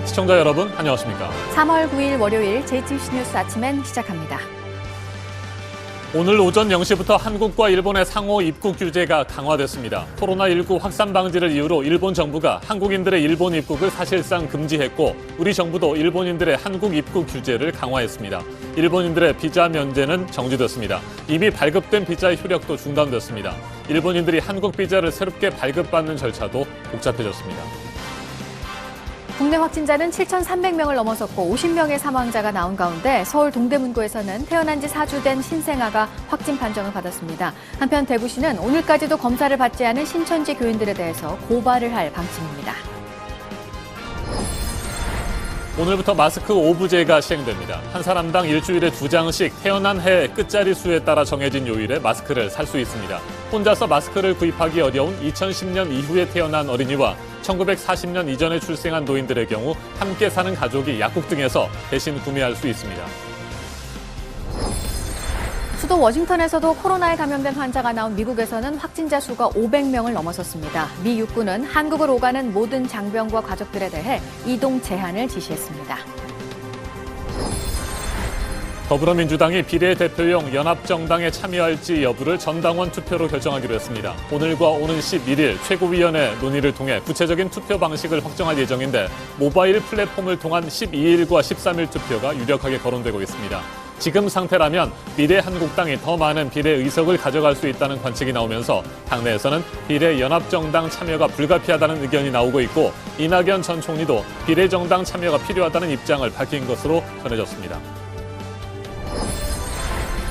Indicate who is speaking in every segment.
Speaker 1: 시청자 여러분, 안녕하십니까?
Speaker 2: 3월 9일 월요일 JTBC 뉴스 아침엔 시작합니다.
Speaker 1: 오늘 오전 0시부터 한국과 일본의 상호 입국 규제가 강화됐습니다. 코로나19 확산 방지를 이유로 일본 정부가 한국인들의 일본 입국을 사실상 금지했고 우리 정부도 일본인들의 한국 입국 규제를 강화했습니다. 일본인들의 비자 면제는 정지됐습니다. 이미 발급된 비자의 효력도 중단됐습니다. 일본인들이 한국 비자를 새롭게 발급받는 절차도 복잡해졌습니다.
Speaker 2: 국내 확진자는 7,300명을 넘어섰고 50명의 사망자가 나온 가운데 서울 동대문구에서는 태어난 지 4주 된 신생아가 확진 판정을 받았습니다. 한편 대구시는 오늘까지도 검사를 받지 않은 신천지 교인들에 대해서 고발을 할 방침입니다.
Speaker 1: 오늘부터 마스크 오부제가 시행됩니다. 한 사람당 일주일에 2장씩 태어난 해 끝자리 수에 따라 정해진 요일에 마스크를 살 수 있습니다. 혼자서 마스크를 구입하기 어려운 2010년 이후에 태어난 어린이와 1940년 이전에 출생한 노인들의 경우 함께 사는 가족이 약국 등에서 대신 구매할 수 있습니다.
Speaker 2: 수도 워싱턴에서도 코로나에 감염된 환자가 나온 미국에서는 확진자 수가 500명을 넘어섰습니다. 미 육군은 한국을 오가는 모든 장병과 가족들에 대해 이동 제한을 지시했습니다.
Speaker 1: 더불어민주당이 비례대표용 연합정당에 참여할지 여부를 전당원 투표로 결정하기로 했습니다. 오늘과 오는 11일 최고위원회 논의를 통해 구체적인 투표 방식을 확정할 예정인데 모바일 플랫폼을 통한 12일과 13일 투표가 유력하게 거론되고 있습니다. 지금 상태라면 미래한국당이 더 많은 비례 의석을 가져갈 수 있다는 관측이 나오면서 당내에서는 비례연합정당 참여가 불가피하다는 의견이 나오고 있고 이낙연 전 총리도 비례정당 참여가 필요하다는 입장을 밝힌 것으로 전해졌습니다.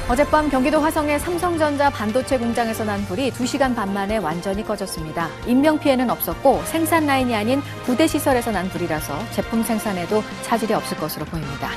Speaker 2: 어젯밤 경기도 화성의 삼성전자 반도체 공장에서 난 불이 2시간 반 만에 완전히 꺼졌습니다. 인명피해는 없었고 생산 라인이 아닌 부대 시설에서 난 불이라서 제품 생산에도 차질이 없을 것으로 보입니다.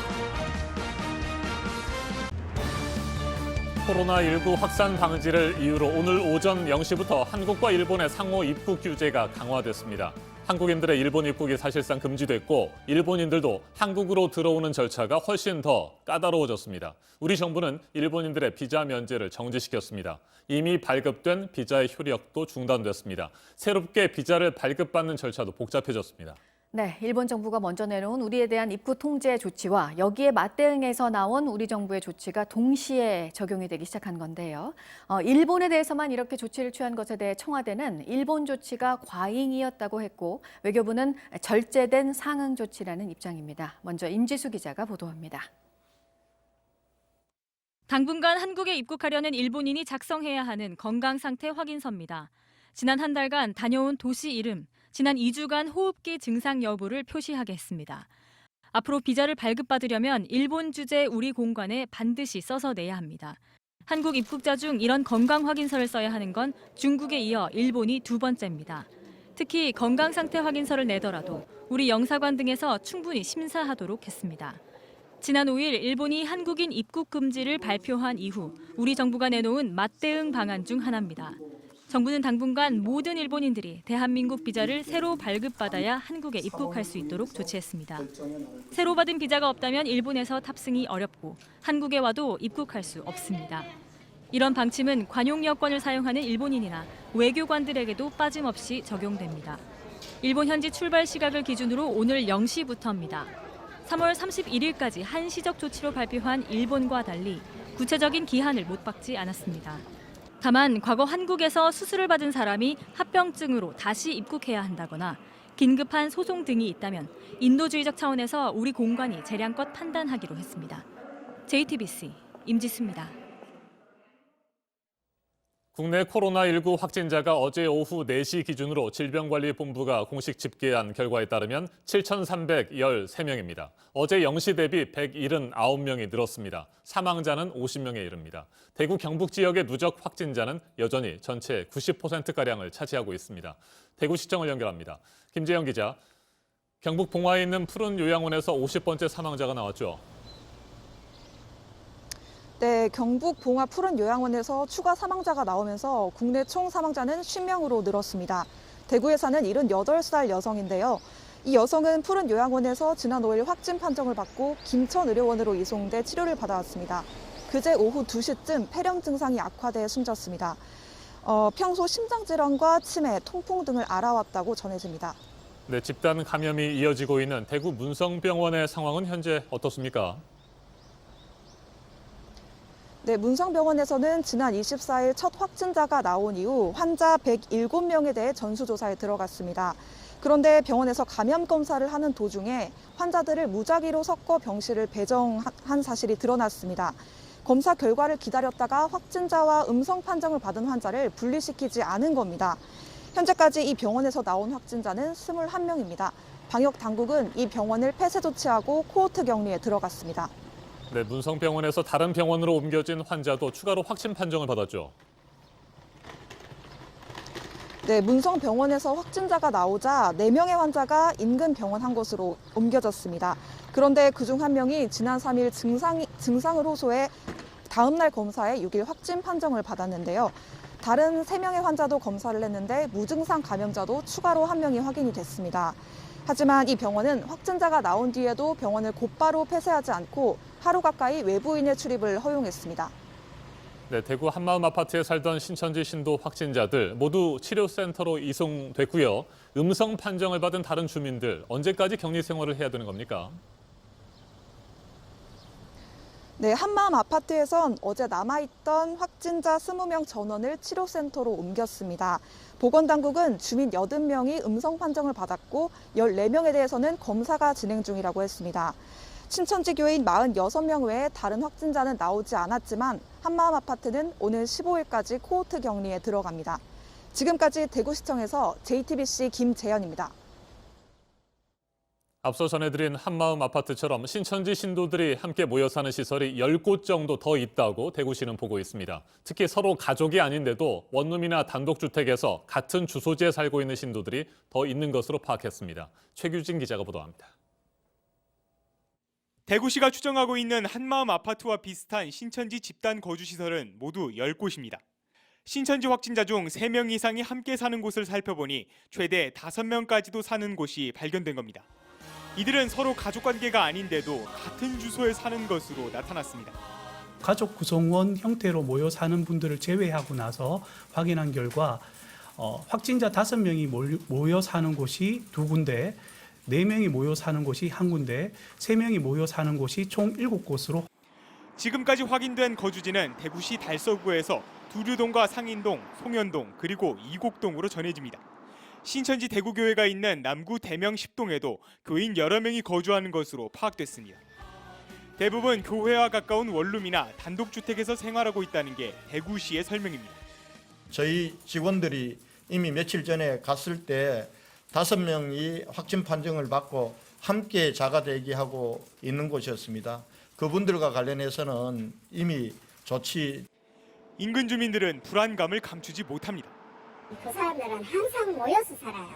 Speaker 1: 코로나19 확산 방지를 이유로 오늘 오전 0시부터 한국과 일본의 상호 입국 규제가 강화됐습니다. 한국인들의 일본 입국이 사실상 금지됐고 일본인들도 한국으로 들어오는 절차가 훨씬 더 까다로워졌습니다. 우리 정부는 일본인들의 비자 면제를 정지시켰습니다. 이미 발급된 비자의 효력도 중단됐습니다. 새롭게 비자를 발급받는 절차도 복잡해졌습니다.
Speaker 2: 네, 일본 정부가 먼저 내놓은 우리에 대한 입국 통제 조치와 여기에 맞대응해서 나온 우리 정부의 조치가 동시에 적용이 되기 시작한 건데요. 일본에 대해서만 이렇게 조치를 취한 것에 대해 청와대는 일본 조치가 과잉이었다고 했고 외교부는 절제된 상응 조치라는 입장입니다. 먼저 임지수 기자가 보도합니다.
Speaker 3: 당분간 한국에 입국하려는 일본인이 작성해야 하는 건강상태 확인서입니다. 지난 한 달간 다녀온 도시 이름, 지난 2주간 호흡기 증상 여부를 표시하게 했습니다. 앞으로 비자를 발급받으려면 일본 주재 우리 공관에 반드시 써서 내야 합니다. 한국 입국자 중 이런 건강 확인서를 써야 하는 건 중국에 이어 일본이 두 번째입니다. 특히 건강 상태 확인서를 내더라도 우리 영사관 등에서 충분히 심사하도록 했습니다. 지난 5일 일본이 한국인 입국 금지를 발표한 이후 우리 정부가 내놓은 맞대응 방안 중 하나입니다. 정부는 당분간 모든 일본인들이 대한민국 비자를 새로 발급받아야 한국에 입국할 수 있도록 조치했습니다. 새로 받은 비자가 없다면 일본에서 탑승이 어렵고 한국에 와도 입국할 수 없습니다. 이런 방침은 관용 여권을 사용하는 일본인이나 외교관들에게도 빠짐없이 적용됩니다. 일본 현지 출발 시각을 기준으로 오늘 0시부터입니다. 3월 31일까지 한시적 조치로 발표한 일본과 달리 구체적인 기한을 못 박지 않았습니다. 다만 과거 한국에서 수술을 받은 사람이 합병증으로 다시 입국해야 한다거나 긴급한 소송 등이 있다면 인도주의적 차원에서 우리 공관이 재량껏 판단하기로 했습니다. JTBC 임지수입니다.
Speaker 1: 국내 코로나19 확진자가 어제 오후 4시 기준으로 질병관리본부가 공식 집계한 결과에 따르면 7,313명입니다. 어제 0시 대비 179명이 늘었습니다. 사망자는 50명에 이릅니다. 대구 경북 지역의 누적 확진자는 여전히 전체 90%가량을 차지하고 있습니다. 대구시청을 연결합니다. 김재영 기자, 경북 봉화에 있는 푸른 요양원에서 50번째 사망자가 나왔죠.
Speaker 4: 네, 경북 봉화 푸른 요양원에서 추가 사망자가 나오면서 국내 총 사망자는 50명으로 늘었습니다. 대구에 사는 78살 여성인데요. 이 여성은 푸른 요양원에서 지난 5일 확진 판정을 받고 김천의료원으로 이송돼 치료를 받아왔습니다. 그제 오후 2시쯤 폐렴 증상이 악화돼 숨졌습니다. 평소 심장질환과 치매, 통풍 등을 앓아왔다고 전해집니다.
Speaker 1: 네, 집단 감염이 이어지고 있는 대구 문성병원의 상황은 현재 어떻습니까?
Speaker 4: 네, 문성병원에서는 지난 24일 첫 확진자가 나온 이후 환자 107명에 대해 전수조사에 들어갔습니다. 그런데 병원에서 감염 검사를 하는 도중에 환자들을 무작위로 섞어 병실을 배정한 사실이 드러났습니다. 검사 결과를 기다렸다가 확진자와 음성 판정을 받은 환자를 분리시키지 않은 겁니다. 현재까지 이 병원에서 나온 확진자는 21명입니다. 방역 당국은 이 병원을 폐쇄 조치하고 코호트 격리에 들어갔습니다.
Speaker 1: 네, 문성병원에서 다른 병원으로 옮겨진 환자도 추가로 확진 판정을 받았죠.
Speaker 4: 네, 문성병원에서 확진자가 나오자 4명의 환자가 인근 병원 한 곳으로 옮겨졌습니다. 그런데 그중 한 명이 지난 3일 증상을 호소해 다음 날 검사에 6일 확진 판정을 받았는데요. 다른 3명의 환자도 검사를 했는데 무증상 감염자도 추가로 1명이 확인이 됐습니다. 하지만 이 병원은 확진자가 나온 뒤에도 병원을 곧바로 폐쇄하지 않고 하루 가까이 외부인의 출입을 허용했습니다.
Speaker 1: 네, 대구 한마음 아파트에 살던 신천지 신도 확진자들 모두 치료센터로 이송됐고요. 음성 판정을 받은 다른 주민들 언제까지 격리 생활을 해야 되는 겁니까?
Speaker 4: 네, 한마음 아파트에선 어제 남아있던 확진자 20명 전원을 치료센터로 옮겼습니다. 보건당국은 주민 80명이 음성 판정을 받았고 14명에 대해서는 검사가 진행 중이라고 했습니다. 신천지 교인 46명 외에 다른 확진자는 나오지 않았지만 한마음 아파트는 오늘 15일까지 코호트 격리에 들어갑니다. 지금까지 대구시청에서 JTBC 김재현입니다.
Speaker 1: 앞서 전해드린 한마음 아파트처럼 신천지 신도들이 함께 모여 사는 시설이 10곳 정도 더 있다고 대구시는 보고 있습니다. 특히 서로 가족이 아닌데도 원룸이나 단독주택에서 같은 주소지에 살고 있는 신도들이 더 있는 것으로 파악했습니다. 최규진 기자가 보도합니다.
Speaker 5: 대구시가 추정하고 있는 한마음 아파트와 비슷한 신천지 집단 거주시설은 모두 10곳입니다. 신천지 확진자 중 3명 이상이 함께 사는 곳을 살펴보니 최대 5명까지도 사는 곳이 발견된 겁니다. 이들은 서로 가족관계가 아닌데도 같은 주소에 사는 것으로 나타났습니다.
Speaker 6: 가족 구성원 형태로 모여 사는 분들을 제외하고 나서 확인한 결과 확진자 5명이 모여 사는 곳이 2군데, 4명이 모여 사는 곳이 1군데, 3명이 모여 사는 곳이 총 7곳으로.
Speaker 5: 지금까지 확인된 거주지는 대구시 달서구에서 두류동과 상인동, 송현동 그리고 이곡동으로 전해집니다. 신천지 대구교회가 있는 남구 대명 10동에도 교인 여러 명이 거주하는 것으로 파악됐습니다. 대부분 교회와 가까운 원룸이나 단독주택에서 생활하고 있다는 게 대구시의 설명입니다.
Speaker 7: 저희 직원들이 이미 며칠 전에 갔을 때 5명이 확진 판정을 받고 함께 자가 대기하고 있는 곳이었습니다. 그분들과 관련해서는 이미 조치.
Speaker 5: 인근 주민들은 불안감을 감추지 못합니다.
Speaker 8: 그 사람들은 항상 모여서 살아요.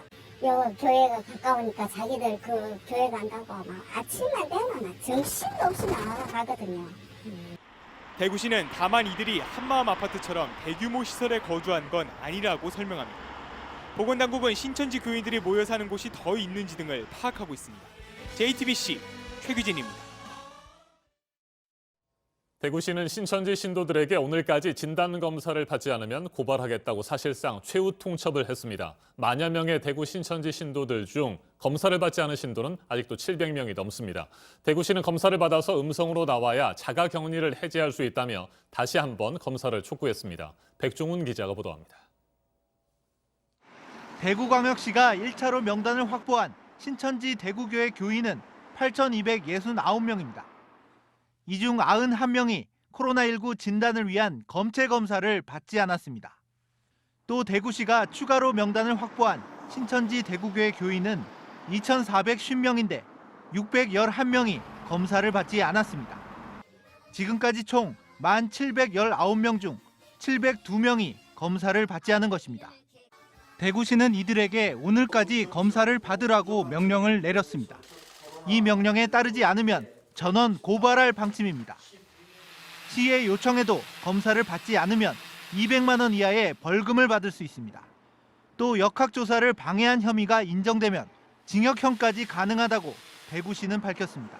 Speaker 8: 요 교회가 가까우니까 자기들 그 교회 간다고 막 아침만 되면 정신도 없이 나가거든요.
Speaker 5: 대구시는 다만 이들이 한마음 아파트처럼 대규모 시설에 거주한 건 아니라고 설명합니다. 보건당국은 신천지 교인들이 모여 사는 곳이 더 있는지 등을 파악하고 있습니다. JTBC 최규진입니다.
Speaker 1: 대구시는 신천지 신도들에게 오늘까지 진단검사를 받지 않으면 고발하겠다고 사실상 최후 통첩을 했습니다. 만여 명의 대구 신천지 신도들 중 검사를 받지 않은 신도는 아직도 700명이 넘습니다. 대구시는 검사를 받아서 음성으로 나와야 자가격리를 해제할 수 있다며 다시 한번 검사를 촉구했습니다. 백종훈 기자가 보도합니다.
Speaker 9: 대구광역시가 1차로 명단을 확보한 신천지 대구교회 교인은 8,269명입니다. 이 중 91명이 코로나19 진단을 위한 검체 검사를 받지 않았습니다. 또 대구시가 추가로 명단을 확보한 신천지 대구교회 교인은 2,450명인데 611명이 검사를 받지 않았습니다. 지금까지 총 1,719명 중 702명이 검사를 받지 않은 것입니다. 대구시는 이들에게 오늘까지 검사를 받으라고 명령을 내렸습니다. 이 명령에 따르지 않으면 전원 고발할 방침입니다. 시의 요청에도 검사를 받지 않으면 200만 원 이하의 벌금을 받을 수 있습니다. 또 역학조사를 방해한 혐의가 인정되면 징역형까지 가능하다고 대구시는 밝혔습니다.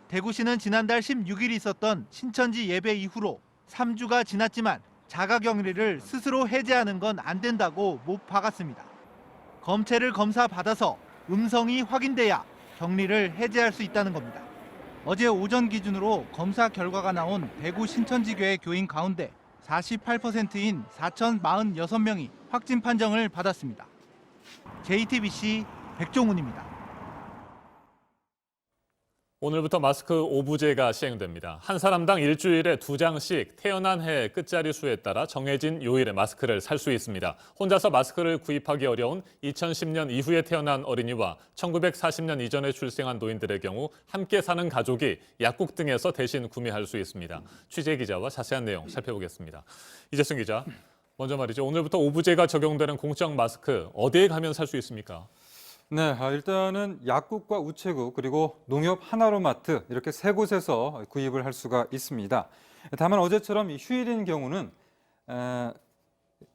Speaker 9: 대구시는 지난달 16일 있었던 신천지 예배 이후로 3주가 지났지만 자가격리를 스스로 해제하는 건 안 된다고 못 박았습니다. 검체를 검사 받아서 음성이 확인돼야 격리를 해제할 수 있다는 겁니다. 어제 오전 기준으로 검사 결과가 나온 대구 신천지교회 교인 가운데 48%인 4,046명이 확진 판정을 받았습니다. JTBC 백종훈입니다.
Speaker 1: 오늘부터 마스크 오부제가 시행됩니다. 한 사람당 일주일에 2장씩 태어난 해 끝자리 수에 따라 정해진 요일에 마스크를 살 수 있습니다. 혼자서 마스크를 구입하기 어려운 2010년 이후에 태어난 어린이와 1940년 이전에 출생한 노인들의 경우 함께 사는 가족이 약국 등에서 대신 구매할 수 있습니다. 취재 기자와 자세한 내용 살펴보겠습니다. 이재승 기자, 먼저 말이죠. 오늘부터 오부제가 적용되는 공적 마스크 어디에 가면 살 수 있습니까?
Speaker 10: 네, 일단은 약국과 우체국 그리고 농협 하나로마트 이렇게 세 곳에서 구입을 할 수가 있습니다. 다만 어제처럼 휴일인 경우는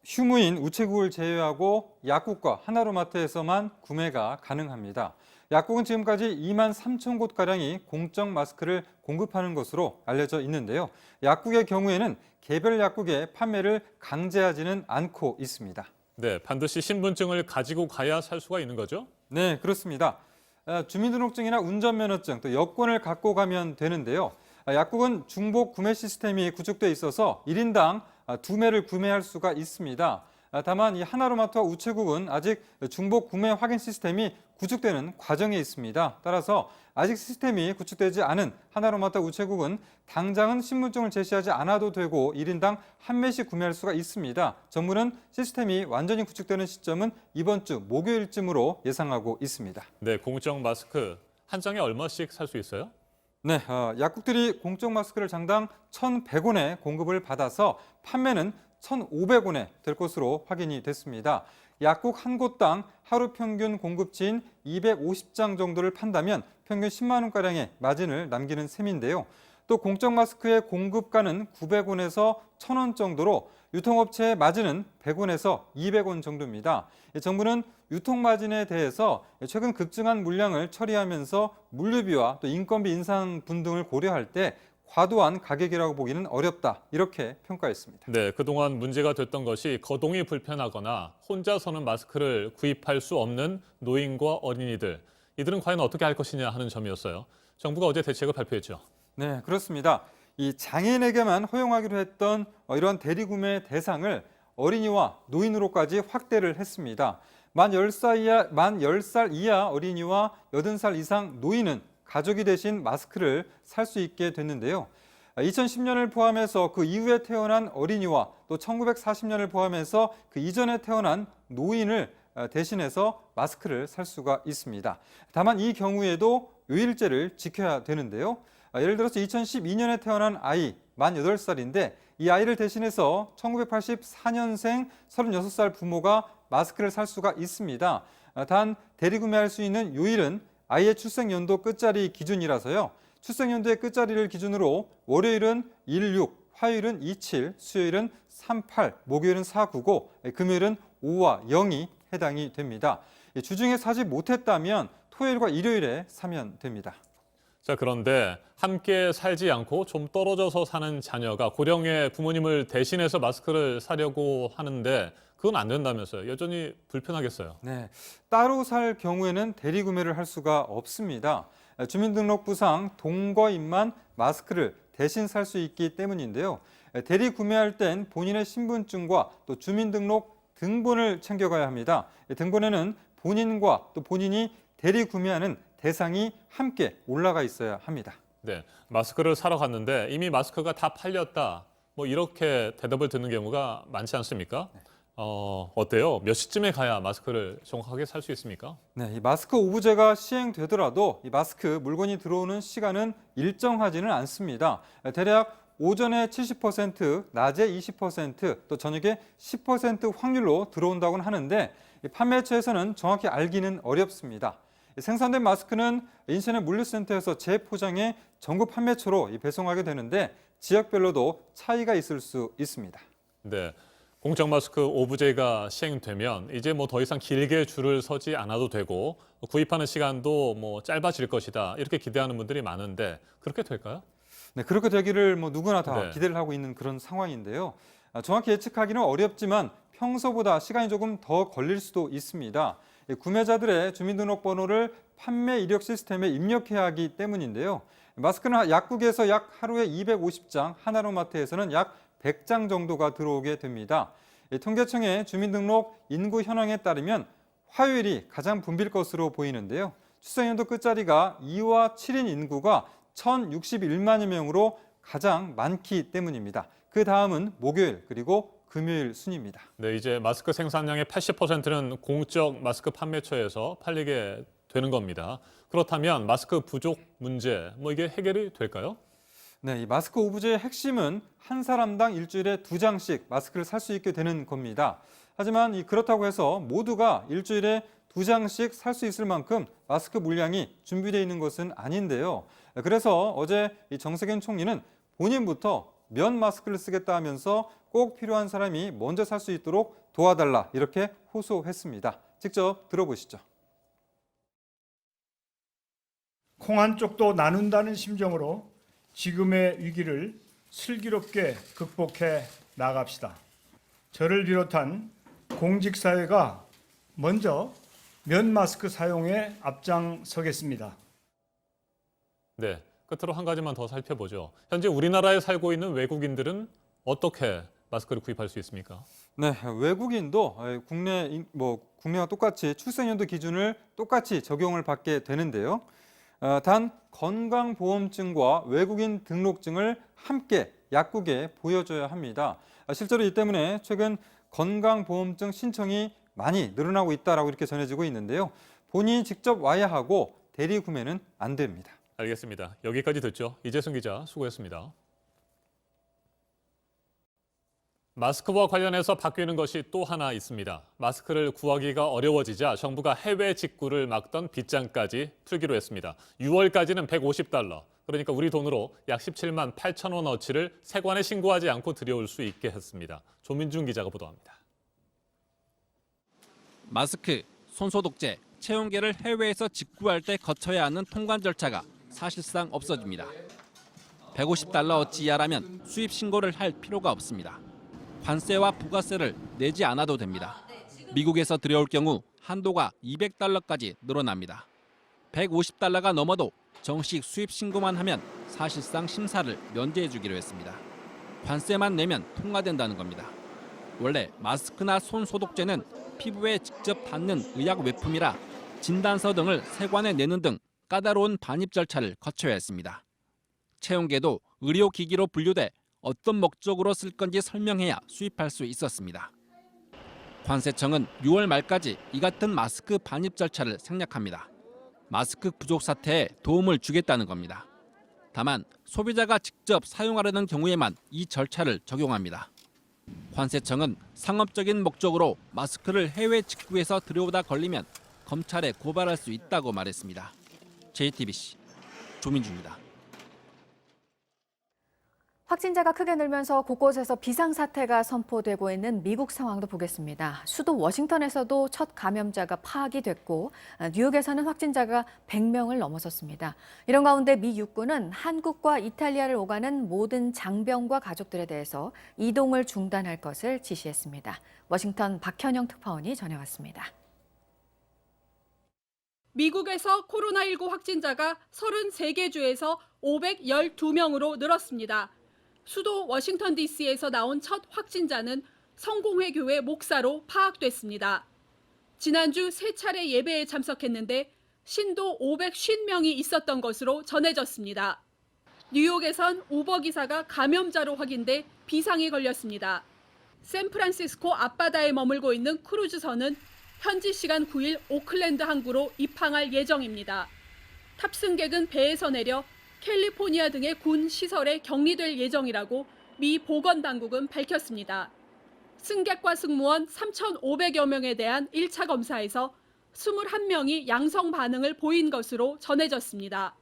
Speaker 10: 휴무인 우체국을 제외하고 약국과 하나로마트에서만 구매가 가능합니다. 약국은 지금까지 2만 3천 곳가량이 공적 마스크를 공급하는 것으로 알려져 있는데요. 약국의 경우에는 개별 약국의 판매를 강제하지는 않고 있습니다.
Speaker 1: 네, 반드시 신분증을 가지고 가야 살 수가 있는 거죠?
Speaker 10: 네, 그렇습니다. 주민등록증이나 운전면허증, 또 여권을 갖고 가면 되는데요. 약국은 중복 구매 시스템이 구축돼 있어서 1인당 2매를 구매할 수가 있습니다. 다만 이 하나로마트와 우체국은 아직 중복 구매 확인 시스템이 구축되는 과정에 있습니다. 따라서 아직 시스템이 구축되지 않은 하나로마트와 우체국은 당장은 신분증을 제시하지 않아도 되고 1인당 한 매씩 구매할 수가 있습니다. 정부는 시스템이 완전히 구축되는 시점은 이번 주 목요일쯤으로 예상하고 있습니다.
Speaker 1: 네, 공적 마스크 한 장에 얼마씩 살 수 있어요?
Speaker 10: 네, 약국들이 공적 마스크를 장당 1,100원에 공급을 받아서 판매는 1,500원에 될 것으로 확인이 됐습니다. 약국 한 곳당 하루 평균 공급치인 250장 정도를 판다면 평균 10만 원가량의 마진을 남기는 셈인데요. 또 공적 마스크의 공급가는 900원에서 1,000원 정도로 유통업체의 마진은 100원에서 200원 정도입니다. 정부는 유통마진에 대해서 최근 급증한 물량을 처리하면서 물류비와 또 인건비 인상 등을 고려할 때 과도한 가격이라고 보기는 어렵다, 이렇게 평가했습니다.
Speaker 1: 네, 그동안 문제가 됐던 것이 거동이 불편하거나 혼자서는 마스크를 구입할 수 없는 노인과 어린이들, 이들은 과연 어떻게 할 것이냐 하는 점이었어요. 정부가 어제 대책을 발표했죠.
Speaker 10: 네, 그렇습니다. 이 장애인에게만 허용하기로 했던 이런 대리구매 대상을 어린이와 노인으로까지 확대를 했습니다. 만 10살 이하 어린이와 80살 이상 노인은 가족이 대신 마스크를 살 수 있게 됐는데요. 2010년을 포함해서 그 이후에 태어난 어린이와 또 1940년을 포함해서 그 이전에 태어난 노인을 대신해서 마스크를 살 수가 있습니다. 다만 이 경우에도 요일제를 지켜야 되는데요. 예를 들어서 2012년에 태어난 아이 만 8살인데 이 아이를 대신해서 1984년생 36살 부모가 마스크를 살 수가 있습니다. 단 대리구매할 수 있는 요일은 아이의 출생연도 끝자리 기준이라서요. 출생연도의 끝자리를 기준으로 월요일은 16, 화요일은 27, 수요일은 38, 목요일은 499, 금요일은 5와 0이 해당이 됩니다. 주중에 사지 못했다면 토요일과 일요일에 사면 됩니다.
Speaker 1: 자, 그런데 함께 살지 않고 좀 떨어져서 사는 자녀가 고령의 부모님을 대신해서 마스크를 사려고 하는데 그건 안 된다면서요. 여전히 불편하겠어요.
Speaker 10: 네, 따로 살 경우에는 대리구매를 할 수가 없습니다. 주민등록부상 동거인만 마스크를 대신 살 수 있기 때문인데요. 대리구매할 땐 본인의 신분증과 또 주민등록 등본을 챙겨가야 합니다. 등본에는 본인과 또 본인이 대리구매하는 대상이 함께 올라가 있어야 합니다.
Speaker 1: 네, 마스크를 사러 갔는데 이미 마스크가 다 팔렸다. 뭐 이렇게 대답을 듣는 경우가 많지 않습니까? 어때요? 몇 시쯤에 가야 마스크를 정확하게 살 수 있습니까?
Speaker 10: 네, 이 마스크 오부제가 시행되더라도 이 마스크 물건이 들어오는 시간은 일정하지는 않습니다. 대략 오전에 70%, 낮에 20%, 또 저녁에 10% 확률로 들어온다고는 하는데 판매처에서는 정확히 알기는 어렵습니다. 생산된 마스크는 인천의 물류센터에서 재포장해 전국 판매처로 배송하게 되는데 지역별로도 차이가 있을 수 있습니다.
Speaker 1: 네, 공적 마스크 오부제가 시행되면 이제 뭐 더 이상 길게 줄을 서지 않아도 되고 구입하는 시간도 뭐 짧아질 것이다 이렇게 기대하는 분들이 많은데 그렇게 될까요?
Speaker 10: 네, 그렇게 되기를 누구나 다
Speaker 1: 네.
Speaker 10: 기대를 하고 있는 그런 상황인데요. 정확히 예측하기는 어렵지만 평소보다 시간이 조금 더 걸릴 수도 있습니다. 구매자들의 주민등록번호를 판매 이력 시스템에 입력해야 하기 때문인데요. 마스크는 약국에서 약 하루에 250장, 하나로마트에서는 약 100장 정도가 들어오게 됩니다. 통계청의 주민등록 인구 현황에 따르면 화요일이 가장 붐빌 것으로 보이는데요. 추석연도 끝자리가 2와 7인 인구가 1,061만여 명으로 가장 많기 때문입니다. 그 다음은 목요일 그리고 금요일 순입니다.
Speaker 1: 네, 이제 마스크 생산량의 80%는 공적 마스크 판매처에서 팔리게 되는 겁니다. 그렇다면 마스크 부족 문제, 이게 해결이 될까요?
Speaker 10: 네, 이 마스크 오브제의 핵심은 한 사람당 일주일에 2장씩 마스크를 살 수 있게 되는 겁니다. 하지만 그렇다고 해서 모두가 일주일에 2장씩 살 수 있을 만큼 마스크 물량이 준비되어 있는 것은 아닌데요. 그래서 어제 정세균 총리는 본인부터 면 마스크를 쓰겠다 하면서 꼭 필요한 사람이 먼저 살 수 있도록 도와달라 이렇게 호소했습니다. 직접 들어보시죠.
Speaker 11: 콩 한 쪽도 나눈다는 심정으로 지금의 위기를 슬기롭게 극복해 나갑시다. 저를 비롯한 공직사회가 먼저 면 마스크 사용에 앞장서겠습니다.
Speaker 1: 네, 끝으로 한 가지만 더 살펴보죠. 현재 우리나라에 살고 있는 외국인들은 어떻게 마스크를 구입할 수 있습니까?
Speaker 10: 네, 외국인도 국내와 똑같이 출생연도 기준을 똑같이 적용을 받게 되는데요. 단 건강보험증과 외국인 등록증을 함께 약국에 보여줘야 합니다. 실제로 이 때문에 최근 건강보험증 신청이 많이 늘어나고 있다라고 이렇게 전해지고 있는데요. 본인이 직접 와야 하고 대리 구매는 안 됩니다.
Speaker 1: 알겠습니다. 여기까지 듣죠. 이재승 기자 수고했습니다. 마스크와 관련해서 바뀌는 것이 또 하나 있습니다. 마스크를 구하기가 어려워지자 정부가 해외 직구를 막던 빗장까지 풀기로 했습니다. 6월까지는 150달러, 그러니까 우리 돈으로 약 17만 8천 원어치를 세관에 신고하지 않고 들여올 수 있게 했습니다. 조민중 기자가 보도합니다.
Speaker 12: 마스크, 손소독제, 체온계를 해외에서 직구할 때 거쳐야 하는 통관 절차가 사실상 없어집니다. 150달러어치 이하라면 수입 신고를 할 필요가 없습니다. 관세와 부가세를 내지 않아도 됩니다. 미국에서 들여올 경우 한도가 200달러까지 늘어납니다. 150달러가 넘어도 정식 수입 신고만 하면 사실상 심사를 면제해 주기로 했습니다. 관세만 내면 통과된다는 겁니다. 원래 마스크나 손 소독제는 피부에 직접 닿는 의약 외품이라 진단서 등을 세관에 내는 등 까다로운 반입 절차를 거쳐야 했습니다. 체온계도 의료기기로 분류돼 어떤 목적으로 쓸 건지 설명해야 수입할 수 있었습니다. 관세청은 6월 말까지 이 같은 마스크 반입 절차를 생략합니다. 마스크 부족 사태에 도움을 주겠다는 겁니다. 다만 소비자가 직접 사용하려는 경우에만 이 절차를 적용합니다. 관세청은 상업적인 목적으로 마스크를 해외 직구해서 들여오다 걸리면 검찰에 고발할 수 있다고 말했습니다. JTBC 조민주입니다.
Speaker 2: 확진자가 크게 늘면서 곳곳에서 비상사태가 선포되고 있는 미국 상황도 보겠습니다. 수도 워싱턴에서도 첫 감염자가 파악이 됐고 뉴욕에서는 확진자가 100명을 넘어섰습니다. 이런 가운데 미 육군은 한국과 이탈리아를 오가는 모든 장병과 가족들에 대해서 이동을 중단할 것을 지시했습니다. 워싱턴 박현영 특파원이 전해왔습니다.
Speaker 13: 미국에서 코로나19 확진자가 33개 주에서 512명으로 늘었습니다. 수도 워싱턴 DC에서 나온 첫 확진자는 성공회 교회 목사로 파악됐습니다. 지난주 3차례 예배에 참석했는데 신도 550명이 있었던 것으로 전해졌습니다. 뉴욕에선 우버 기사가 감염자로 확인돼 비상이 걸렸습니다. 샌프란시스코 앞바다에 머물고 있는 크루즈선은 현지 시간 9일 오클랜드 항구로 입항할 예정입니다. 탑승객은 배에서 내려 캘리포니아 등의 군 시설에 격리될 예정이라고 미 보건당국은 밝혔습니다. 승객과 승무원 3,500여 명에 대한 1차 검사에서 21명이 양성 반응을 보인 것으로 전해졌습니다.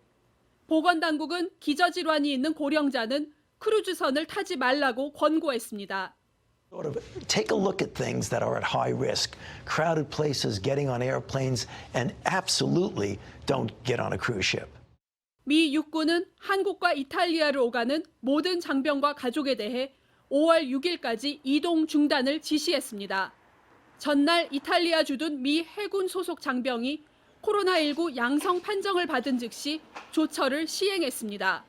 Speaker 13: 보건당국은 기저질환이 있는 고령자는 크루즈선을 타지 말라고 권고했습니다.
Speaker 14: Take a look at things that are at high risk, crowded places, getting on airplanes, and absolutely don't get on a cruise ship.
Speaker 13: 미 육군은 한국과 이탈리아를 오가는 모든 장병과 가족에 대해 5월 6일까지 이동 중단을 지시했습니다. 전날 이탈리아 주둔 미 해군 소속 장병이 코로나19 양성 판정을 받은 즉시 조처를 시행했습니다.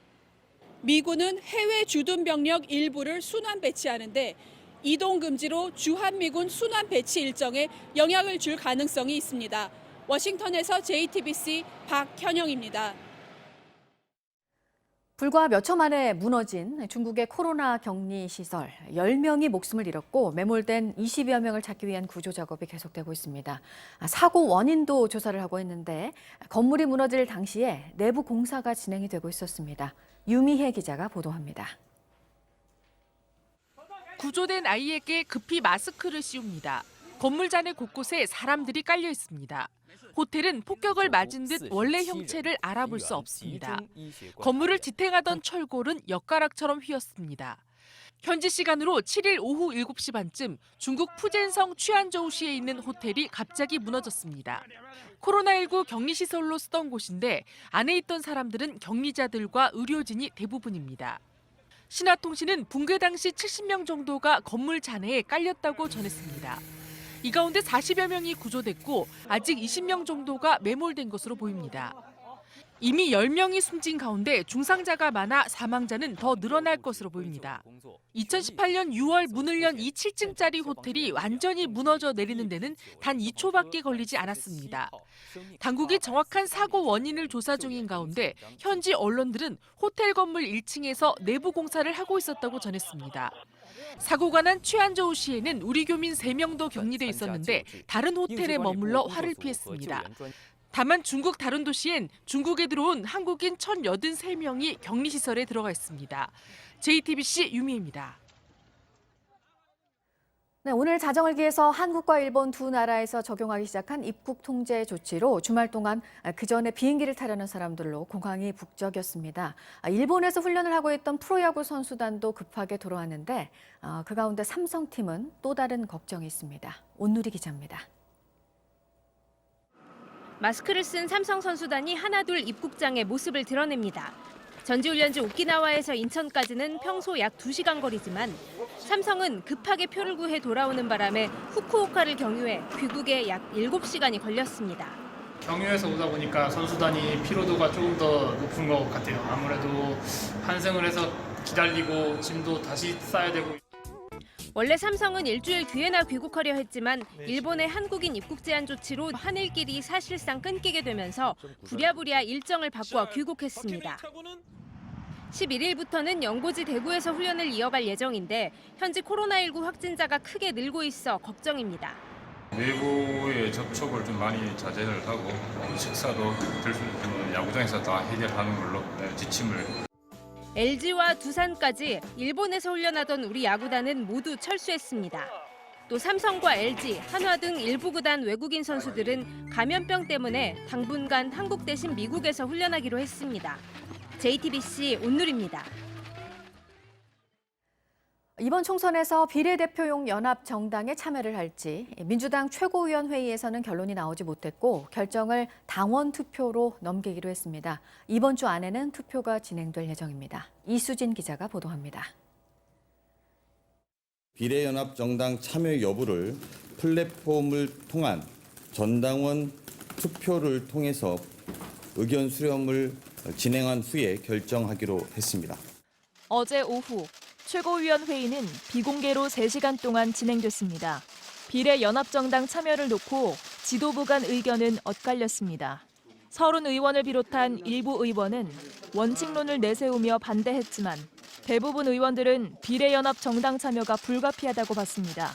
Speaker 13: 미군은 해외 주둔 병력 일부를 순환 배치하는데 이동 금지로 주한미군 순환 배치 일정에 영향을 줄 가능성이 있습니다. 워싱턴에서 JTBC 박현영입니다.
Speaker 2: 불과 몇 초 만에 무너진 중국의 코로나 격리 시설. 10명이 목숨을 잃었고 매몰된 20여 명을 찾기 위한 구조 작업이 계속되고 있습니다. 사고 원인도 조사를 하고 있는데 건물이 무너질 당시에 내부 공사가 진행이 되고 있었습니다. 유미혜 기자가 보도합니다.
Speaker 15: 구조된 아이에게 급히 마스크를 씌웁니다. 건물 잔해 곳곳에 사람들이 깔려 있습니다. 호텔은 폭격을 맞은 듯 원래 형체를 알아볼 수 없습니다. 건물을 지탱하던 철골은 엿가락처럼 휘었습니다. 현지 시간으로 7일 오후 7시 반쯤 중국 푸젠성 취안저우시에 있는 호텔이 갑자기 무너졌습니다. 코로나19 격리시설로 쓰던 곳인데 안에 있던 사람들은 격리자들과 의료진이 대부분입니다. 신화통신은 붕괴 당시 70명 정도가 건물 잔해에 깔렸다고 전했습니다. 이 가운데 40여 명이 구조됐고 아직 20명 정도가 매몰된 것으로 보입니다. 이미 10명이 숨진 가운데 중상자가 많아 사망자는 더 늘어날 것으로 보입니다. 2018년 6월 문을 연 이 7층짜리 호텔이 완전히 무너져 내리는 데는 단 2초밖에 걸리지 않았습니다. 당국이 정확한 사고 원인을 조사 중인 가운데 현지 언론들은 호텔 건물 1층에서 내부 공사를 하고 있었다고 전했습니다. 사고가 난 취안저우시에는 우리 교민 3명도 격리돼 있었는데 다른 호텔에 머물러 화를 피했습니다. 다만 중국 다른 도시엔 중국에 들어온 한국인 1,083명이 격리시설에 들어가 있습니다. JTBC 유미입니다.
Speaker 2: 네, 오늘 자정을 기해서 한국과 일본 두 나라에서 적용하기 시작한 입국 통제 조치로 주말 동안 그전에 비행기를 타려는 사람들로 공항이 북적였습니다. 일본에서 훈련을 하고 있던 프로야구 선수단도 급하게 돌아왔는데 그 가운데 삼성팀은 또 다른 걱정이 있습니다. 온누리 기자입니다.
Speaker 16: 마스크를 쓴 삼성 선수단이 하나둘 입국장에 모습을 드러냅니다. 전지훈련지 오키나와에서 인천까지는 평소 약 2시간 거리지만 삼성은 급하게 표를 구해 돌아오는 바람에 후쿠오카를 경유해 귀국에 약 7시간이 걸렸습니다.
Speaker 17: 경유해서 오다 보니까 선수단이 피로도가 조금 더 높은 것 같아요. 아무래도 환승을 해서 기다리고 짐도 다시 싸야 되고.
Speaker 16: 원래 삼성은 일주일 뒤에나 귀국하려 했지만 일본의 한국인 입국 제한 조치로 하늘길이 사실상 끊기게 되면서 부랴부랴 일정을 바꿔 귀국했습니다. 11일부터는 연고지 대구에서 훈련을 이어갈 예정인데 현지 코로나19 확진자가 크게 늘고 있어 걱정입니다.
Speaker 18: 외부의 접촉을 좀 많이 자제를 하고 식사도 될 수 있는 야구장에서 다 해결하는 걸로 지침을.
Speaker 16: LG와 두산까지 일본에서 훈련하던 우리 야구단은 모두 철수했습니다. 또 삼성과 LG, 한화 등 일부 구단 외국인 선수들은 감염병 때문에 당분간 한국 대신 미국에서 훈련하기로 했습니다. JTBC 온누리입니다.
Speaker 2: 이번 총선에서 비례대표용 연합정당에 참여를 할지 민주당 최고위원회의에서는 결론이 나오지 못했고 결정을 당원 투표로 넘기기로 했습니다. 이번 주 안에는 투표가 진행될 예정입니다. 이수진 기자가 보도합니다.
Speaker 19: 비례연합정당 참여 여부를 플랫폼을 통한 전당원 투표를 통해서 의견 수렴을 진행한 후에 결정하기로 했습니다.
Speaker 20: 어제 오후 최고위원회의는 비공개로 3시간 동안 진행됐습니다. 비례연합정당 참여를 놓고 지도부 간 의견은 엇갈렸습니다. 서른 의원을 비롯한 일부 의원은 원칙론을 내세우며 반대했지만 대부분 의원들은 비례연합정당 참여가 불가피하다고 봤습니다.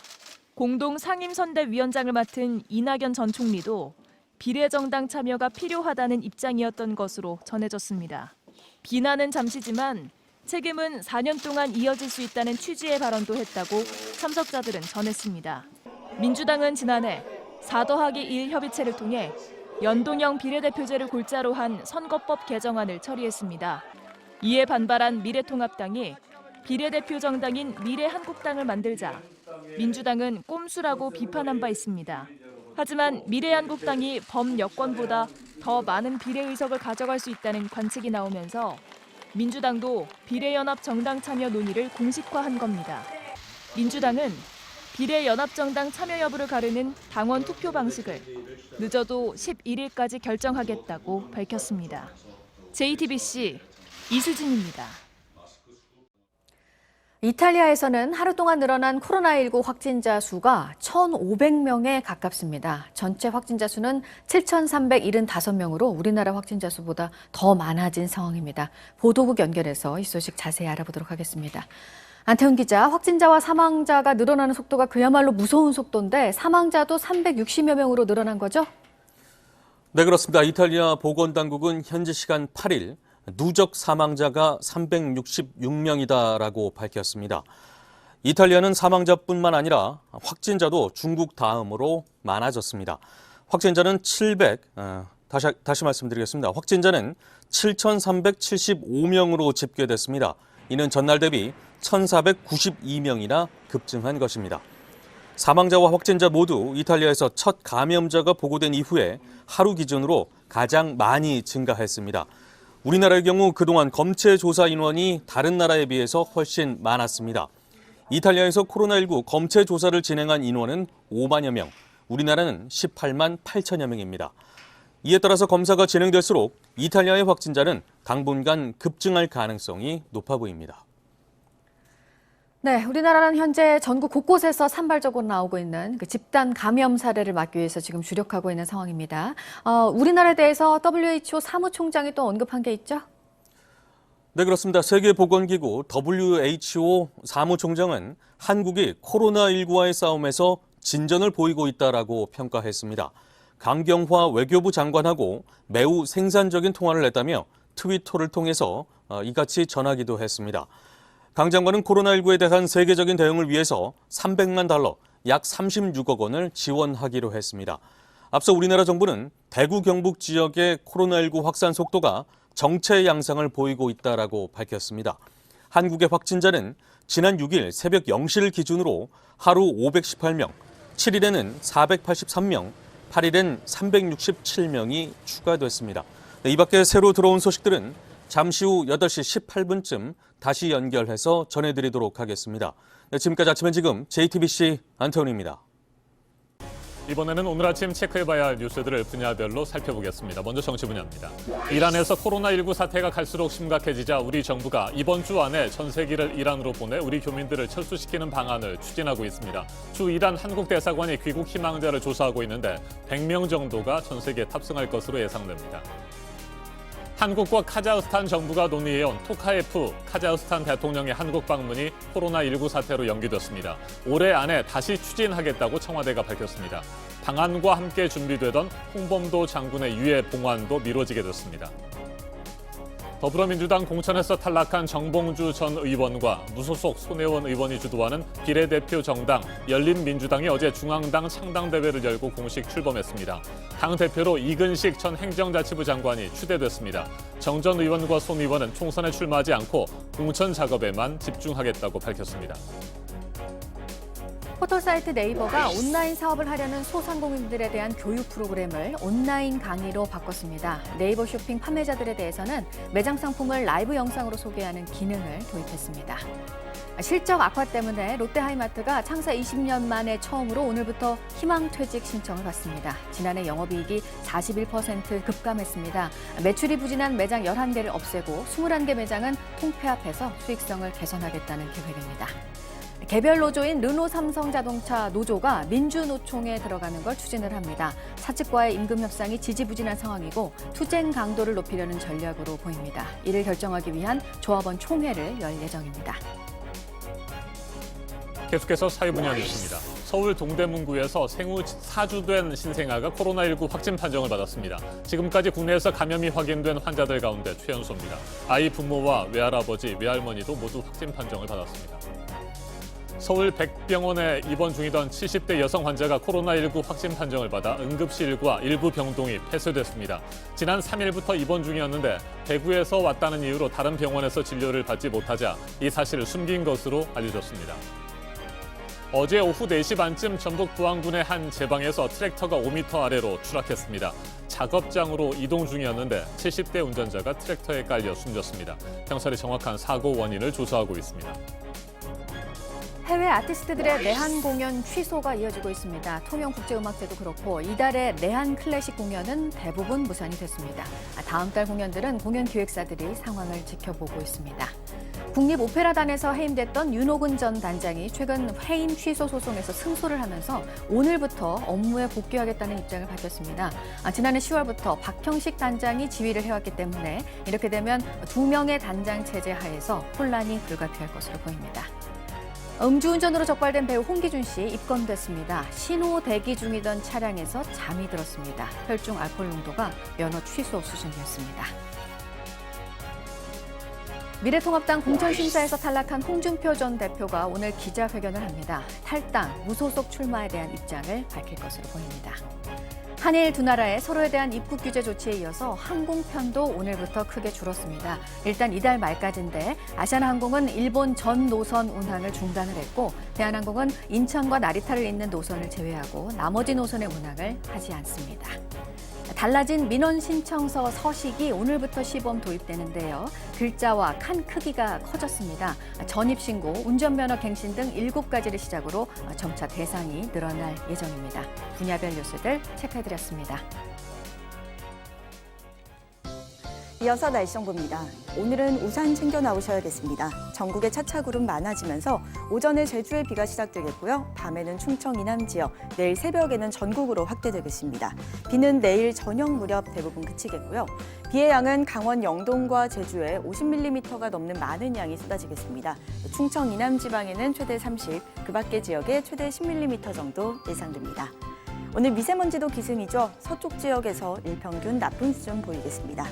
Speaker 20: 공동 상임선대위원장을 맡은 이낙연 전 총리도 비례정당 참여가 필요하다는 입장이었던 것으로 전해졌습니다. 비난은 잠시지만 책임은 4년 동안 이어질 수 있다는 취지의 발언도 했다고 참석자들은 전했습니다. 민주당은 지난해 4+1 협의체를 통해 연동형 비례대표제를 골자로 한 선거법 개정안을 처리했습니다. 이에 반발한 미래통합당이 비례대표 정당인 미래한국당을 만들자 민주당은 꼼수라고 비판한 바 있습니다. 하지만 미래한국당이 범여권보다 더 많은 비례의석을 가져갈 수 있다는 관측이 나오면서 민주당도 비례연합 정당 참여 논의를 공식화한 겁니다. 민주당은 비례연합정당 참여 여부를 가르는 당원 투표 방식을 늦어도 11일까지 결정하겠다고 밝혔습니다. JTBC 이수진입니다.
Speaker 2: 이탈리아에서는 하루 동안 늘어난 코로나19 확진자 수가 1,500명에 가깝습니다. 전체 확진자 수는 7,375명으로 우리나라 확진자 수보다 더 많아진 상황입니다. 보도국 연결해서 이 소식 자세히 알아보도록 하겠습니다. 안태훈 기자, 확진자와 사망자가 늘어나는 속도가 그야말로 무서운 속도인데 사망자도 360여 명으로 늘어난 거죠?
Speaker 21: 네, 그렇습니다. 이탈리아 보건당국은 현지 시간 8일 누적 사망자가 366명이다라고 밝혔습니다. 이탈리아는 사망자뿐만 아니라 확진자도 중국 다음으로 많아졌습니다. 확진자는 다시 말씀드리겠습니다. 확진자는 7,375명으로 집계됐습니다. 이는 전날 대비 1,492명이나 급증한 것입니다. 사망자와 확진자 모두 이탈리아에서 첫 감염자가 보고된 이후에 하루 기준으로 가장 많이 증가했습니다. 우리나라의 경우 그동안 검체 조사 인원이 다른 나라에 비해서 훨씬 많았습니다. 이탈리아에서 코로나19 검체 조사를 진행한 인원은 5만여 명, 우리나라는 18만 8천여 명입니다. 이에 따라서 검사가 진행될수록 이탈리아의 확진자는 당분간 급증할 가능성이 높아 보입니다.
Speaker 2: 네, 우리나라는 현재 전국 곳곳에서 산발적으로 나오고 있는 그 집단 감염 사례를 막기 위해서 지금 주력하고 있는 상황입니다. 우리나라에 대해서 WHO 사무총장이 또 언급한 게 있죠?
Speaker 21: 네, 그렇습니다. 세계보건기구 WHO 사무총장은 한국이 코로나19와의 싸움에서 진전을 보이고 있다라고 평가했습니다. 강경화 외교부 장관하고 매우 생산적인 통화를 했다며 트위터를 통해서 이같이 전하기도 했습니다. 강 장관은 코로나19에 대한 세계적인 대응을 위해서 300만 달러, 약 36억 원을 지원하기로 했습니다. 앞서 우리나라 정부는 대구 경북 지역의 코로나19 확산 속도가 정체 양상을 보이고 있다라고 밝혔습니다. 한국의 확진자는 지난 6일 새벽 0시를 기준으로 하루 518명, 7일에는 483명, 8일엔 367명이 추가됐습니다. 이 밖에 새로 들어온 소식들은 잠시 후 8시 18분쯤 다시 연결해서 전해드리도록 하겠습니다. 지금까지 아침엔 지금 JTBC 안태훈입니다.
Speaker 1: 이번에는 오늘 아침 체크해봐야 할 뉴스들을 분야별로 살펴보겠습니다. 먼저 정치 분야입니다. 이란에서 코로나19 사태가 갈수록 심각해지자 우리 정부가 이번 주 안에 전세기를 이란으로 보내 우리 교민들을 철수시키는 방안을 추진하고 있습니다. 주 이란 한국 대사관이 귀국 희망자를 조사하고 있는데 100명 정도가 전세기에 탑승할 것으로 예상됩니다. 한국과 카자흐스탄 정부가 논의해온 토카예프 카자흐스탄 대통령의 한국 방문이 코로나19 사태로 연기됐습니다. 올해 안에 다시 추진하겠다고 청와대가 밝혔습니다. 방안과 함께 준비되던 홍범도 장군의 유해 봉환도 미뤄지게 됐습니다. 더불어민주당 공천에서 탈락한 정봉주 전 의원과 무소속 손혜원 의원이 주도하는 비례대표 정당 열린민주당이 어제 중앙당 창당대회를 열고 공식 출범했습니다. 당대표로 이근식 전 행정자치부 장관이 추대됐습니다. 정 전 의원과 손 의원은 총선에 출마하지 않고 공천 작업에만 집중하겠다고 밝혔습니다.
Speaker 2: 포털사이트 네이버가 온라인 사업을 하려는 소상공인들에 대한 교육 프로그램을 온라인 강의로 바꿨습니다. 네이버 쇼핑 판매자들에 대해서는 매장 상품을 라이브 영상으로 소개하는 기능을 도입했습니다. 실적 악화 때문에 롯데하이마트가 창사 20년 만에 처음으로 오늘부터 희망퇴직 신청을 받습니다. 지난해 영업이익이 41% 급감했습니다. 매출이 부진한 매장 11개를 없애고 21개 매장은 통폐합해서 수익성을 개선하겠다는 계획입니다. 개별 노조인 르노 삼성자동차 노조가 민주노총에 들어가는 걸 추진을 합니다. 사측과의 임금 협상이 지지부진한 상황이고 투쟁 강도를 높이려는 전략으로 보입니다. 이를 결정하기 위한 조합원 총회를 열 예정입니다.
Speaker 1: 계속해서 사회 분야 뉴스입니다. 서울 동대문구에서 생후 4주 된 신생아가 코로나19 확진 판정을 받았습니다. 지금까지 국내에서 감염이 확인된 환자들 가운데 최연소입니다. 아이 부모와 외할아버지, 외할머니도 모두 확진 판정을 받았습니다. 서울 백병원에 입원 중이던 70대 여성 환자가 코로나19 확진 판정을 받아 응급실과 일부 병동이 폐쇄됐습니다. 지난 3일부터 입원 중이었는데 대구에서 왔다는 이유로 다른 병원에서 진료를 받지 못하자 이 사실을 숨긴 것으로 알려졌습니다. 어제 오후 4시 반쯤 전북 부안군의 한 제방에서 트랙터가 5m 아래로 추락했습니다. 작업장으로 이동 중이었는데 70대 운전자가 트랙터에 깔려 숨졌습니다. 경찰이 정확한 사고 원인을 조사하고 있습니다.
Speaker 2: 해외 아티스트들의 내한 공연 취소가 이어지고 있습니다. 통영국제음악제도 그렇고 이달의 내한 클래식 공연은 대부분 무산이 됐습니다. 다음 달 공연들은 공연 기획사들이 상황을 지켜보고 있습니다. 국립오페라단에서 해임됐던 윤호근 전 단장이 최근 해임 취소 소송에서 승소를 하면서 오늘부터 업무에 복귀하겠다는 입장을 밝혔습니다. 지난해 10월부터 박형식 단장이 지휘를 해왔기 때문에 이렇게 되면 2명의 단장 체제 하에서 혼란이 불가피할 것으로 보입니다. 음주운전으로 적발된 배우 홍기준 씨 입건됐습니다. 신호 대기 중이던 차량에서 잠이 들었습니다. 혈중 알코올 농도가 면허 취소 수준이었습니다. 미래통합당 공천심사에서 탈락한 홍준표 전 대표가 오늘 기자회견을 합니다. 탈당, 무소속 출마에 대한 입장을 밝힐 것으로 보입니다. 한일 두 나라의 서로에 대한 입국 규제 조치에 이어서 항공편도 오늘부터 크게 줄었습니다. 일단 이달 말까지인데 아시아나항공은 일본 전 노선 운항을 중단을 했고 대한항공은 인천과 나리타를 잇는 노선을 제외하고 나머지 노선의 운항을 하지 않습니다. 달라진 민원 신청서 서식이 오늘부터 시범 도입되는데요. 글자와 칸 크기가 커졌습니다. 전입신고, 운전면허 갱신 등 7가지를 시작으로 점차 대상이 늘어날 예정입니다. 분야별 뉴스들 체크해드렸습니다.
Speaker 3: 이어서 날씨 정보입니다. 오늘은 우산 챙겨 나오셔야겠습니다. 전국에 차차구름 많아지면서 오전에 제주에 비가 시작되겠고요. 밤에는 충청 이남 지역, 내일 새벽에는 전국으로 확대되겠습니다. 비는 내일 저녁 무렵 대부분 그치겠고요. 비의 양은 강원 영동과 제주에 50mm가 넘는 많은 양이 쏟아지겠습니다. 충청 이남 지방에는 최대 30, 그 밖의 지역에 최대 10mm 정도 예상됩니다. 오늘 미세먼지도 기승이죠. 서쪽 지역에서 일평균 나쁨 수준 보이겠습니다.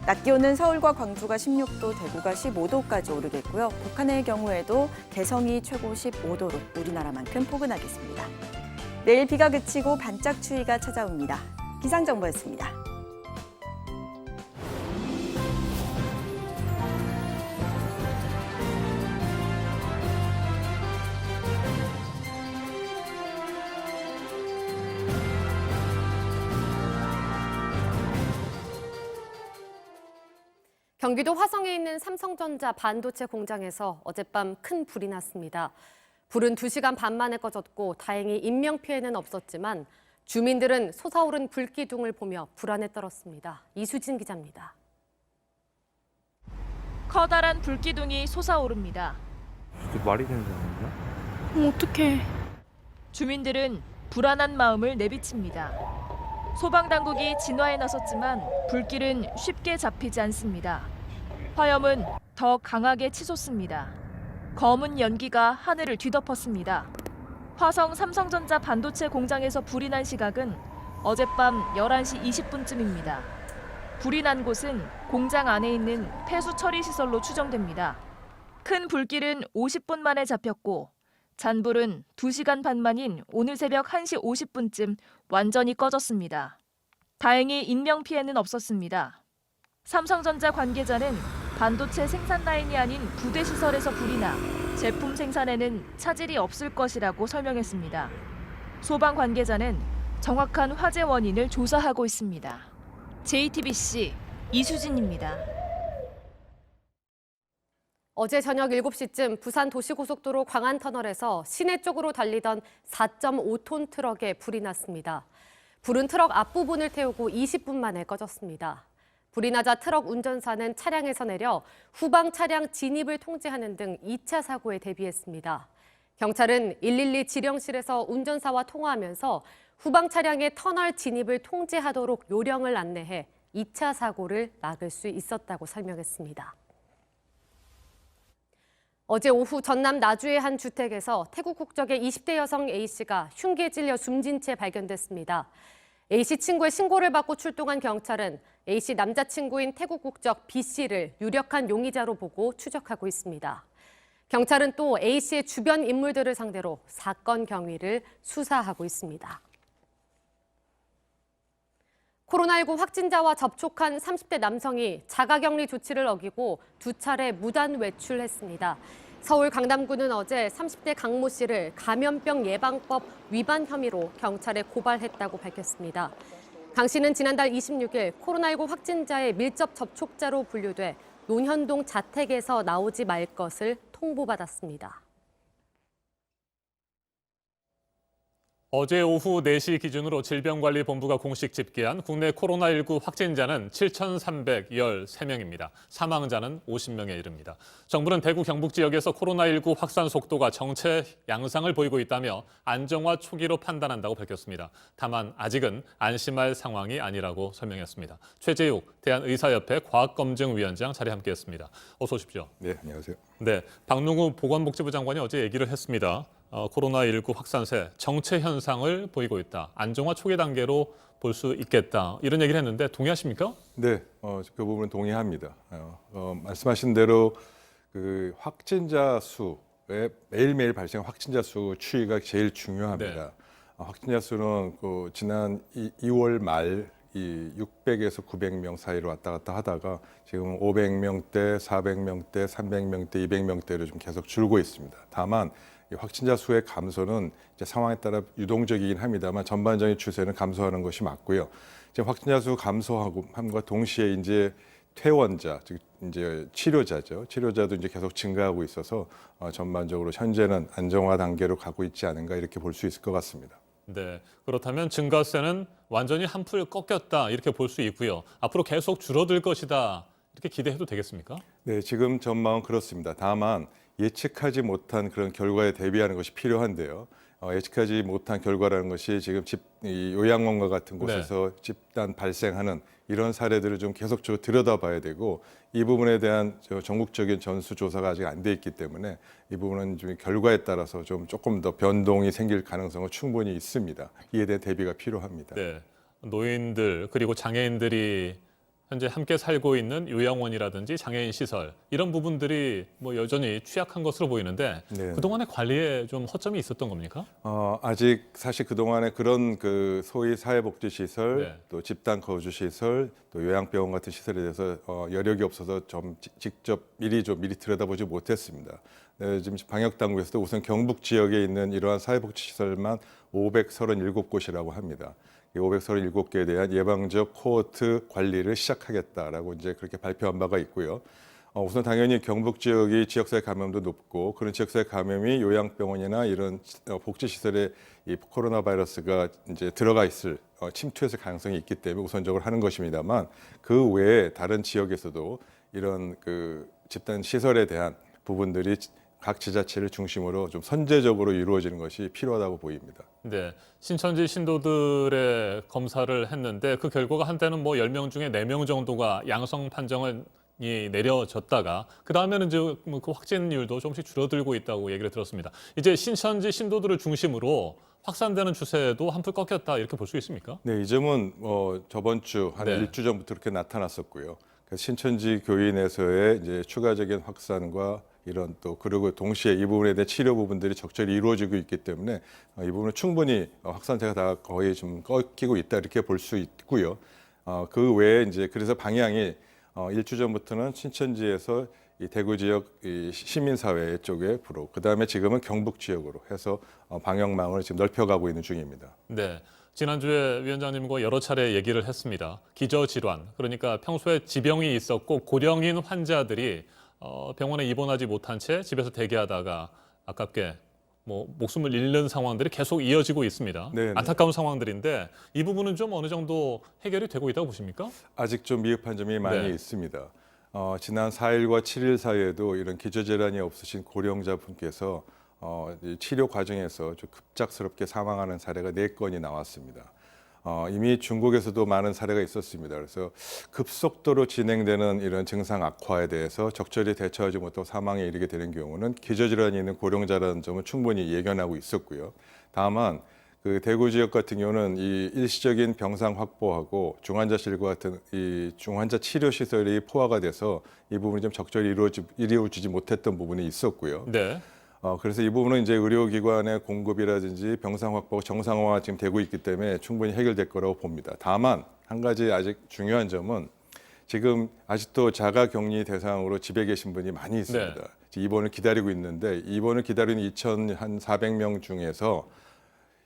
Speaker 3: 낮 기온은 서울과 광주가 16도, 대구가 15도까지 오르겠고요. 북한의 경우에도 개성이 최고 15도로 우리나라만큼 포근하겠습니다. 내일 비가 그치고 반짝 추위가 찾아옵니다. 기상정보였습니다.
Speaker 22: 경기도 화성에 있는 삼성전자 반도체 공장에서 어젯밤 큰 불이 났습니다. 불은 2시간 반 만에 꺼졌고 다행히 인명피해는 없었지만 주민들은 솟아오른 불기둥을 보며 불안에 떨었습니다. 이수진 기자입니다.
Speaker 20: 커다란 불기둥이 솟아오릅니다.
Speaker 23: 말이 되는 상황이야?
Speaker 20: 어떡해. 주민들은 불안한 마음을 내비칩니다. 소방당국이 진화에 나섰지만 불길은 쉽게 잡히지 않습니다. 화염은 더 강하게 치솟습니다. 검은 연기가 하늘을 뒤덮었습니다. 화성 삼성전자 반도체 공장에서 불이 난 시각은 어젯밤 11시 20분쯤입니다. 불이 난 곳은 공장 안에 있는 폐수 처리 시설로 추정됩니다. 큰 불길은 50분 만에 잡혔고 잔불은 2시간 반 만인 오늘 새벽 1시 50분쯤 완전히 꺼졌습니다. 다행히 인명피해는 없었습니다. 삼성전자 관계자는 반도체 생산 라인이 아닌 부대 시설에서 불이 나 제품 생산에는 차질이 없을 것이라고 설명했습니다. 소방 관계자는 정확한 화재 원인을 조사하고 있습니다. JTBC 이수진입니다.
Speaker 22: 어제 저녁 7시쯤 부산 도시고속도로 광안터널에서 시내 쪽으로 달리던 4.5톤 트럭에 불이 났습니다. 불은 트럭 앞부분을 태우고 20분 만에 꺼졌습니다. 불이 나자 트럭 운전사는 차량에서 내려 후방 차량 진입을 통제하는 등 2차 사고에 대비했습니다. 경찰은 112 지령실에서 운전사와 통화하면서 후방 차량의 터널 진입을 통제하도록 요령을 안내해 2차 사고를 막을 수 있었다고 설명했습니다. 어제 오후 전남 나주의 한 주택에서 태국 국적의 20대 여성 A씨가 흉기에 찔려 숨진 채 발견됐습니다. A씨 친구의 신고를 받고 출동한 경찰은 A씨 남자친구인 태국 국적 B씨를 유력한 용의자로 보고 추적하고 있습니다. 경찰은 또 A씨의 주변 인물들을 상대로 사건 경위를 수사하고 있습니다. 코로나19 확진자와 접촉한 30대 남성이 자가격리 조치를 어기고 2차례 무단 외출했습니다. 서울 강남구는 어제 30대 강모 씨를 감염병 예방법 위반 혐의로 경찰에 고발했다고 밝혔습니다. 강 씨는 지난달 26일 코로나19 확진자의 밀접 접촉자로 분류돼 논현동 자택에서 나오지 말 것을 통보받았습니다.
Speaker 1: 어제 오후 4시 기준으로 질병관리본부가 공식 집계한 국내 코로나19 확진자는 7,313명입니다. 사망자는 50명에 이릅니다. 정부는 대구 경북 지역에서 코로나19 확산 속도가 정체 양상을 보이고 있다며 안정화 초기로 판단한다고 밝혔습니다. 다만 아직은 안심할 상황이 아니라고 설명했습니다. 최재욱 대한의사협회 과학검증위원장 자리에 함께했습니다. 어서 오십시오.
Speaker 4: 네, 안녕하세요.
Speaker 1: 네, 박능우 보건복지부 장관이 어제 얘기를 했습니다. 코로나19 확산세 정체 현상을 보이고 있다. 안정화 초기 단계로 볼 수 있겠다. 이런 얘기를 했는데 동의하십니까?
Speaker 4: 네, 그 부분은 동의합니다. 말씀하신 대로 그 확진자 수에 매일매일 발생한 확진자 수 추이가 제일 중요합니다.
Speaker 1: 네.
Speaker 4: 확진자 수는 그 지난 2월 말 이 600에서 900명 사이로 왔다 갔다 하다가 지금 500명대, 400명대, 300명대, 200명대로 좀 계속 줄고 있습니다. 다만 이 확진자 수의 감소는 이제 상황에 따라 유동적이긴 합니다만 전반적인 추세는 감소하는 것이 맞고요. 지금 확진자 수 감소함과 동시에 이제 퇴원자, 즉 이제 치료자죠. 치료자도 이제 계속 증가하고 있어서 전반적으로 현재는 안정화 단계로 가고 있지 않은가 이렇게 볼 수 있을 것 같습니다.
Speaker 1: 네, 그렇다면 증가세는 완전히 한풀 꺾였다 이렇게 볼 수 있고요. 앞으로 계속 줄어들 것이다 이렇게 기대해도 되겠습니까?
Speaker 4: 네, 지금 전망은 그렇습니다. 다만 예측하지 못한 그런 결과에 대비하는 것이 필요한데요. 예측하지 못한 결과라는 것이 지금 이 요양원과 같은 곳에서 집단 발생하는 이런 사례들을 좀 계속적으로 들여다봐야 되고 이 부분에 대한 전국적인 전수조사가 아직 안 돼 있기 때문에 이 부분은 좀 결과에 따라서 좀 조금 더 변동이 생길 가능성은 충분히 있습니다. 이에 대한 대비가 필요합니다.
Speaker 1: 네, 노인들 그리고 장애인들이 현재 함께 살고 있는 요양원이라든지 장애인 시설 이런 부분들이 뭐 여전히 취약한 것으로 보이는데
Speaker 4: 네.
Speaker 1: 그동안의 관리에 좀 허점이 있었던 겁니까?
Speaker 4: 아직 사실 그동안에 그런 그 소위 사회복지시설,
Speaker 1: 네.
Speaker 4: 또 집단 거주시설, 또 요양병원 같은 시설에 대해서 여력이 없어서 좀 직접 미리 들여다보지 못했습니다. 네, 지금 방역당국에서도 우선 경북 지역에 있는 이러한 사회복지시설만 537곳이라고 합니다. 이 537개에 대한 예방적 코호트 관리를 시작하겠다라고 이제 그렇게 발표한 바가 있고요. 우선 당연히 경북 지역이 지역사회 감염도 높고 그런 지역사회 감염이 요양병원이나 이런 복지시설에 이 코로나 바이러스가 이제 들어가 있을 침투했을 가능성이 있기 때문에 우선적으로 하는 것입니다만 그 외에 다른 지역에서도 이런 그 집단 시설에 대한 부분들이 각 지자체를 중심으로 좀 선제적으로 이루어지는 것이 필요하다고 보입니다.
Speaker 1: 네, 신천지 신도들의 검사를 했는데 그 결과가 한때는 뭐 10명 중에 4명 정도가 양성 판정이 내려졌다가 그다음에는 이제 그 확진율도 조금씩 줄어들고 있다고 얘기를 들었습니다. 이제 신천지 신도들을 중심으로 확산되는 추세도 한풀 꺾였다 이렇게 볼 수 있습니까?
Speaker 4: 네, 이 점은 저번 주 한
Speaker 1: 네.
Speaker 4: 1주 전부터 그렇게 나타났었고요. 신천지 교인에서의 이제 추가적인 확산과 이런 또 그리고 동시에 이 부분에 대한 치료 부분들이 적절히 이루어지고 있기 때문에 이 부분은 충분히 확산세가 다 거의 좀 꺾이고 있다 이렇게 볼 수 있고요. 그 외에 이제 그래서 방향이 1주 전부터는 신천지에서 이 대구 지역 이 시민사회 쪽으로 그다음에 지금은 경북 지역으로 해서 방역망을 지금 넓혀가고 있는 중입니다.
Speaker 1: 네. 지난주에 위원장님과 여러 차례 얘기를 했습니다. 기저질환, 그러니까 평소에 지병이 있었고 고령인 환자들이 병원에 입원하지 못한 채 집에서 대기하다가 아깝게 뭐 목숨을 잃는 상황들이 계속 이어지고 있습니다.
Speaker 4: 네, 네.
Speaker 1: 안타까운 상황들인데 이 부분은 좀 어느 정도 해결이 되고 있다고 보십니까?
Speaker 4: 아직 좀 미흡한 점이 많이
Speaker 1: 네.
Speaker 4: 있습니다. 지난 4일과 7일 사이에도 이런 기저질환이 없으신 고령자분께서 이 치료 과정에서 좀 급작스럽게 사망하는 사례가 4건이 나왔습니다. 이미 중국에서도 많은 사례가 있었습니다. 그래서 급속도로 진행되는 이런 증상 악화에 대해서 적절히 대처하지 못하고 사망에 이르게 되는 경우는 기저질환이 있는 고령자라는 점은 충분히 예견하고 있었고요. 다만 그 대구 지역 같은 경우는 이 일시적인 병상 확보하고 중환자실과 같은 이 중환자 치료 시설이 포화가 돼서 이 부분이 좀 적절히 이루어지지 못했던 부분이 있었고요.
Speaker 1: 네.
Speaker 4: 그래서 이 부분은 이제 의료기관의 공급이라든지 병상 확보가 정상화가 지금 되고 있기 때문에 충분히 해결될 거라고 봅니다. 다만 한 가지 아직 중요한 점은 지금 아직도 자가격리 대상으로 집에 계신 분이 많이 있습니다.
Speaker 1: 네.
Speaker 4: 입원을 기다리고 있는데 입원을 기다리는 2,400명 중에서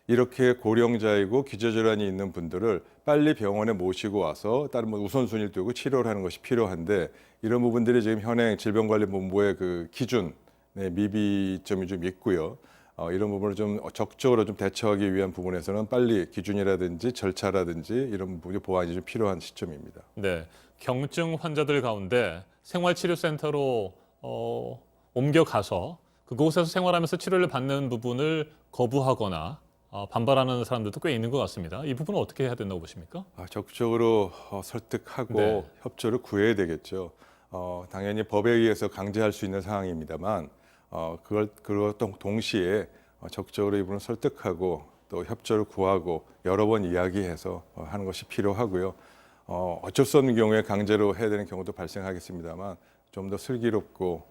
Speaker 4: 이렇게 고령자이고 기저질환이 있는 분들을 빨리 병원에 모시고 와서 다른 우선순위를 두고 치료를 하는 것이 필요한데 이런 부분들이 지금 현행 질병관리본부의 그 기준 미비점이 좀 있고요. 이런 부분을 좀 적극적으로 좀 대처하기 위한 부분에서는 빨리 기준이라든지 절차라든지 이런 부분이 보완이 좀 필요한 시점입니다.
Speaker 1: 네, 경증 환자들 가운데 생활치료센터로 옮겨가서 그곳에서 생활하면서 치료를 받는 부분을 거부하거나 반발하는 사람들도 꽤 있는 것 같습니다. 이 부분은 어떻게 해야 된다고 보십니까?
Speaker 4: 적극적으로 설득하고
Speaker 1: 네.
Speaker 4: 협조를 구해야 되겠죠. 당연히 법에 의해서 강제할 수 있는 상황입니다만 그것도 동시에 적극적으로 이분을 설득하고 또 협조를 구하고 여러 번 이야기해서 하는 것이 필요하고요. 어쩔 수 없는 경우에 강제로 해야 되는 경우도 발생하겠습니다만 좀 더 슬기롭고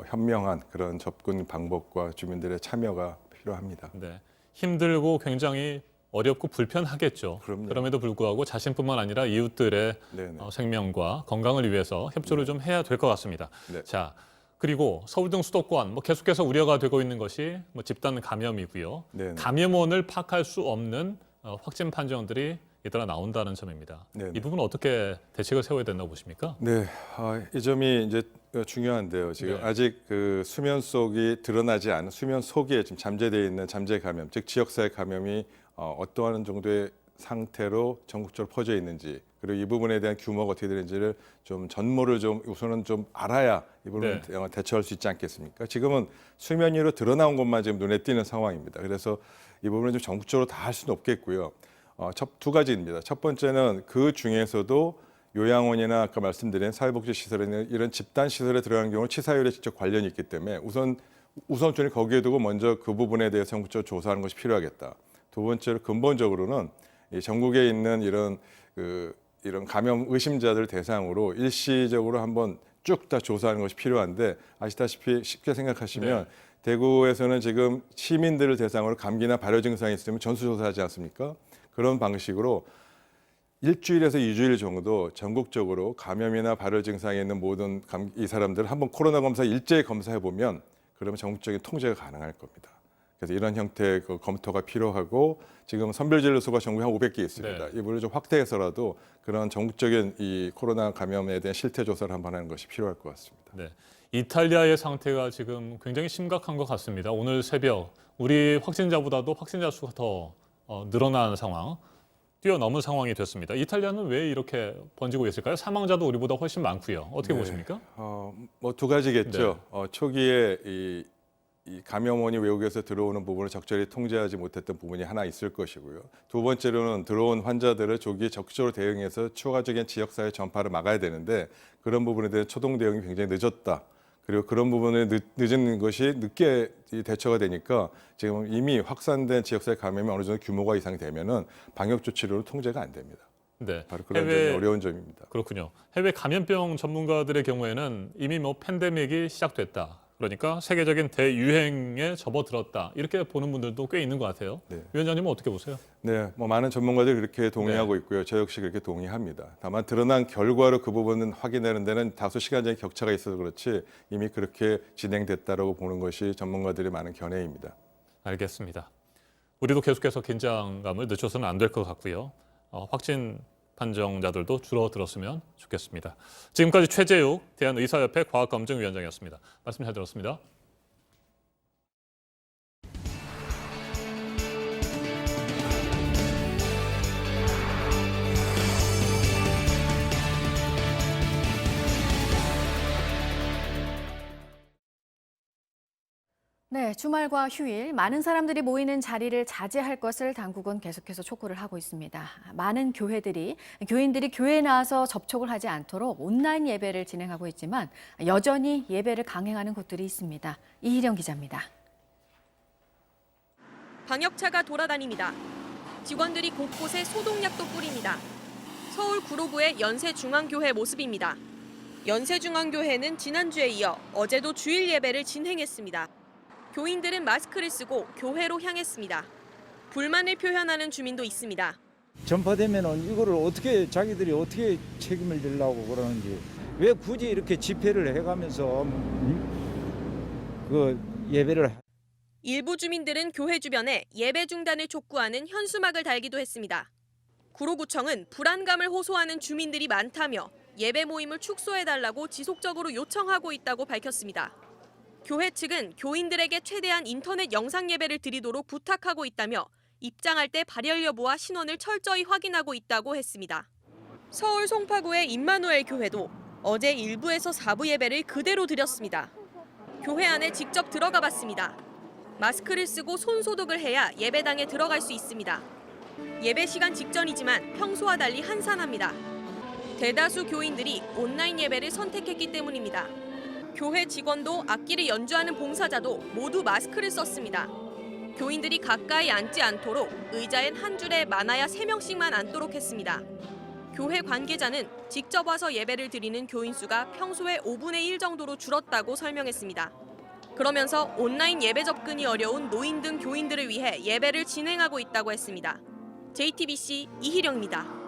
Speaker 4: 현명한 그런 접근 방법과 주민들의 참여가 필요합니다.
Speaker 1: 네, 힘들고 굉장히 어렵고 불편하겠죠.
Speaker 4: 그럼요.
Speaker 1: 그럼에도 불구하고 자신뿐만 아니라 이웃들의 생명과 건강을 위해서 협조를 좀 해야 될 것 같습니다.
Speaker 4: 네.
Speaker 1: 자, 그리고 서울 등 수도권 계속해서 우려가 되고 있는 것이 집단 감염이고요.
Speaker 4: 네네.
Speaker 1: 감염원을 파악할 수 없는 확진 판정들이 잇따라 나온다는 점입니다.
Speaker 4: 네네.
Speaker 1: 이 부분은 어떻게 대책을 세워야 된다고 보십니까?
Speaker 4: 네, 이 점이 이제 중요한데요. 지금
Speaker 1: 네.
Speaker 4: 아직 그 수면 속이 드러나지 않은 수면 속에 지금 잠재되어 있는 잠재 감염, 즉 지역사회 감염이 어떠한 정도의 상태로 전국적으로 퍼져 있는지 그리고 이 부분에 대한 규모가 어떻게 되는지를 좀 전모를 좀 우선은 좀 알아야 이 부분을 대처할 수 있지 않겠습니까? 지금은 수면 위로 드러나온 것만 지금 눈에 띄는 상황입니다. 그래서 이 부분을 좀 전국적으로 다 할 수는 없겠고요. 두 가지입니다. 첫 번째는 그 중에서도 요양원이나 아까 말씀드린 사회복지시설이나 이런 집단시설에 들어가는 경우 치사율에 직접 관련이 있기 때문에 우선순위 거기에 두고 먼저 그 부분에 대해서 전국적으로 조사하는 것이 필요하겠다. 두 번째로 근본적으로는 이 전국에 있는 이런 감염 의심자들 대상으로 일시적으로 한번 쭉 다 조사하는 것이 필요한데 아시다시피 쉽게 생각하시면 대구에서는 지금 시민들을 대상으로 감기나 발열 증상이 있으면 전수조사하지 않습니까? 그런 방식으로 일주일에서 2주일 정도 전국적으로 감염이나 발열 증상이 있는 모든 이 사람들을 한번 코로나 검사 일제히 검사해 보면 그러면 전국적인 통제가 가능할 겁니다. 그래서 이런 형태의 검토가 필요하고 지금 선별진료소가 전국에 한 500개 있습니다. 이분을 좀 확대해서라도 그런 전국적인 이 코로나 감염에 대한 실태 조사를 한번 하는 것이 필요할 것 같습니다.
Speaker 1: 네, 이탈리아의 상태가 지금 굉장히 심각한 것 같습니다. 오늘 새벽 우리 확진자보다도 확진자 수가 더 늘어나는 상황, 뛰어넘은 상황이 됐습니다. 이탈리아는 왜 이렇게 번지고 있을까요? 사망자도 우리보다 훨씬 많고요. 어떻게 보십니까?
Speaker 4: 두 가지겠죠. 초기에 이 감염원이 외국에서 들어오는 부분을 적절히 통제하지 못했던 부분이 하나 있을 것이고요. 두 번째로는 들어온 환자들을 조기에 적극적으로 대응해서 추가적인 지역사회 전파를 막아야 되는데 그런 부분에 대한 초동 대응이 굉장히 늦었다. 그리고 그런 부분에 늦은 것이 늦게 대처가 되니까 지금 이미 확산된 지역사회 감염이 어느 정도 규모가 이상 되면은 방역 조치로 통제가 안 됩니다.
Speaker 1: 네,
Speaker 4: 바로 그런 점이 어려운 점입니다.
Speaker 1: 그렇군요. 해외 감염병 전문가들의 경우에는 이미 팬데믹이 시작됐다. 그러니까 세계적인 대유행에 접어들었다. 이렇게 보는 분들도 꽤 있는 것 같아요. 위원장님은 어떻게 보세요?
Speaker 4: 네, 많은 전문가들이 그렇게 동의하고 있고요. 저 역시 그렇게 동의합니다. 다만 드러난 결과로 그 부분은 확인하는 데는 다소 시간적인 격차가 있어서 그렇지 이미 그렇게 진행됐다라고 보는 것이 전문가들의 많은 견해입니다.
Speaker 1: 알겠습니다. 우리도 계속해서 긴장감을 늦춰서는 안 될 것 같고요. 확진 판정자들도 줄어들었으면 좋겠습니다. 지금까지 최재욱 대한의사협회 과학검증위원장이었습니다. 말씀 잘 들었습니다.
Speaker 2: 네, 주말과 휴일 많은 사람들이 모이는 자리를 자제할 것을 당국은 계속해서 촉구를 하고 있습니다. 많은 교인들이 교회에 나와서 접촉을 하지 않도록 온라인 예배를 진행하고 있지만 여전히 예배를 강행하는 곳들이 있습니다. 이희령 기자입니다.
Speaker 6: 방역차가 돌아다닙니다. 직원들이 곳곳에 소독약도 뿌립니다. 서울 구로구의 연세중앙교회 모습입니다. 연세중앙교회는 지난주에 이어 어제도 주일 예배를 진행했습니다. 교인들은 마스크를 쓰고 교회로 향했습니다. 불만을 표현하는 주민도 있습니다.
Speaker 7: 전파되면 이거를 자기들이 어떻게 책임을 지려고 그러는지 왜 굳이 이렇게 집회를 해가면서 그 예배를
Speaker 6: 일부 주민들은 교회 주변에 예배 중단을 촉구하는 현수막을 달기도 했습니다. 구로구청은 불안감을 호소하는 주민들이 많다며 예배 모임을 축소해달라고 지속적으로 요청하고 있다고 밝혔습니다. 교회 측은 교인들에게 최대한 인터넷 영상 예배를 드리도록 부탁하고 있다며 입장할 때 발열 여부와 신원을 철저히 확인하고 있다고 했습니다. 서울 송파구의 임마누엘 교회도 어제 1부에서 4부 예배를 그대로 드렸습니다. 교회 안에 직접 들어가 봤습니다. 마스크를 쓰고 손 소독을 해야 예배당에 들어갈 수 있습니다. 예배 시간 직전이지만 평소와 달리 한산합니다. 대다수 교인들이 온라인 예배를 선택했기 때문입니다. 교회 직원도 악기를 연주하는 봉사자도 모두 마스크를 썼습니다. 교인들이 가까이 앉지 않도록 의자엔 한 줄에 많아야 3명씩만 앉도록 했습니다. 교회 관계자는 직접 와서 예배를 드리는 교인 수가 평소의 5분의 1 정도로 줄었다고 설명했습니다. 그러면서 온라인 예배 접근이 어려운 노인 등 교인들을 위해 예배를 진행하고 있다고 했습니다. JTBC 이희령입니다.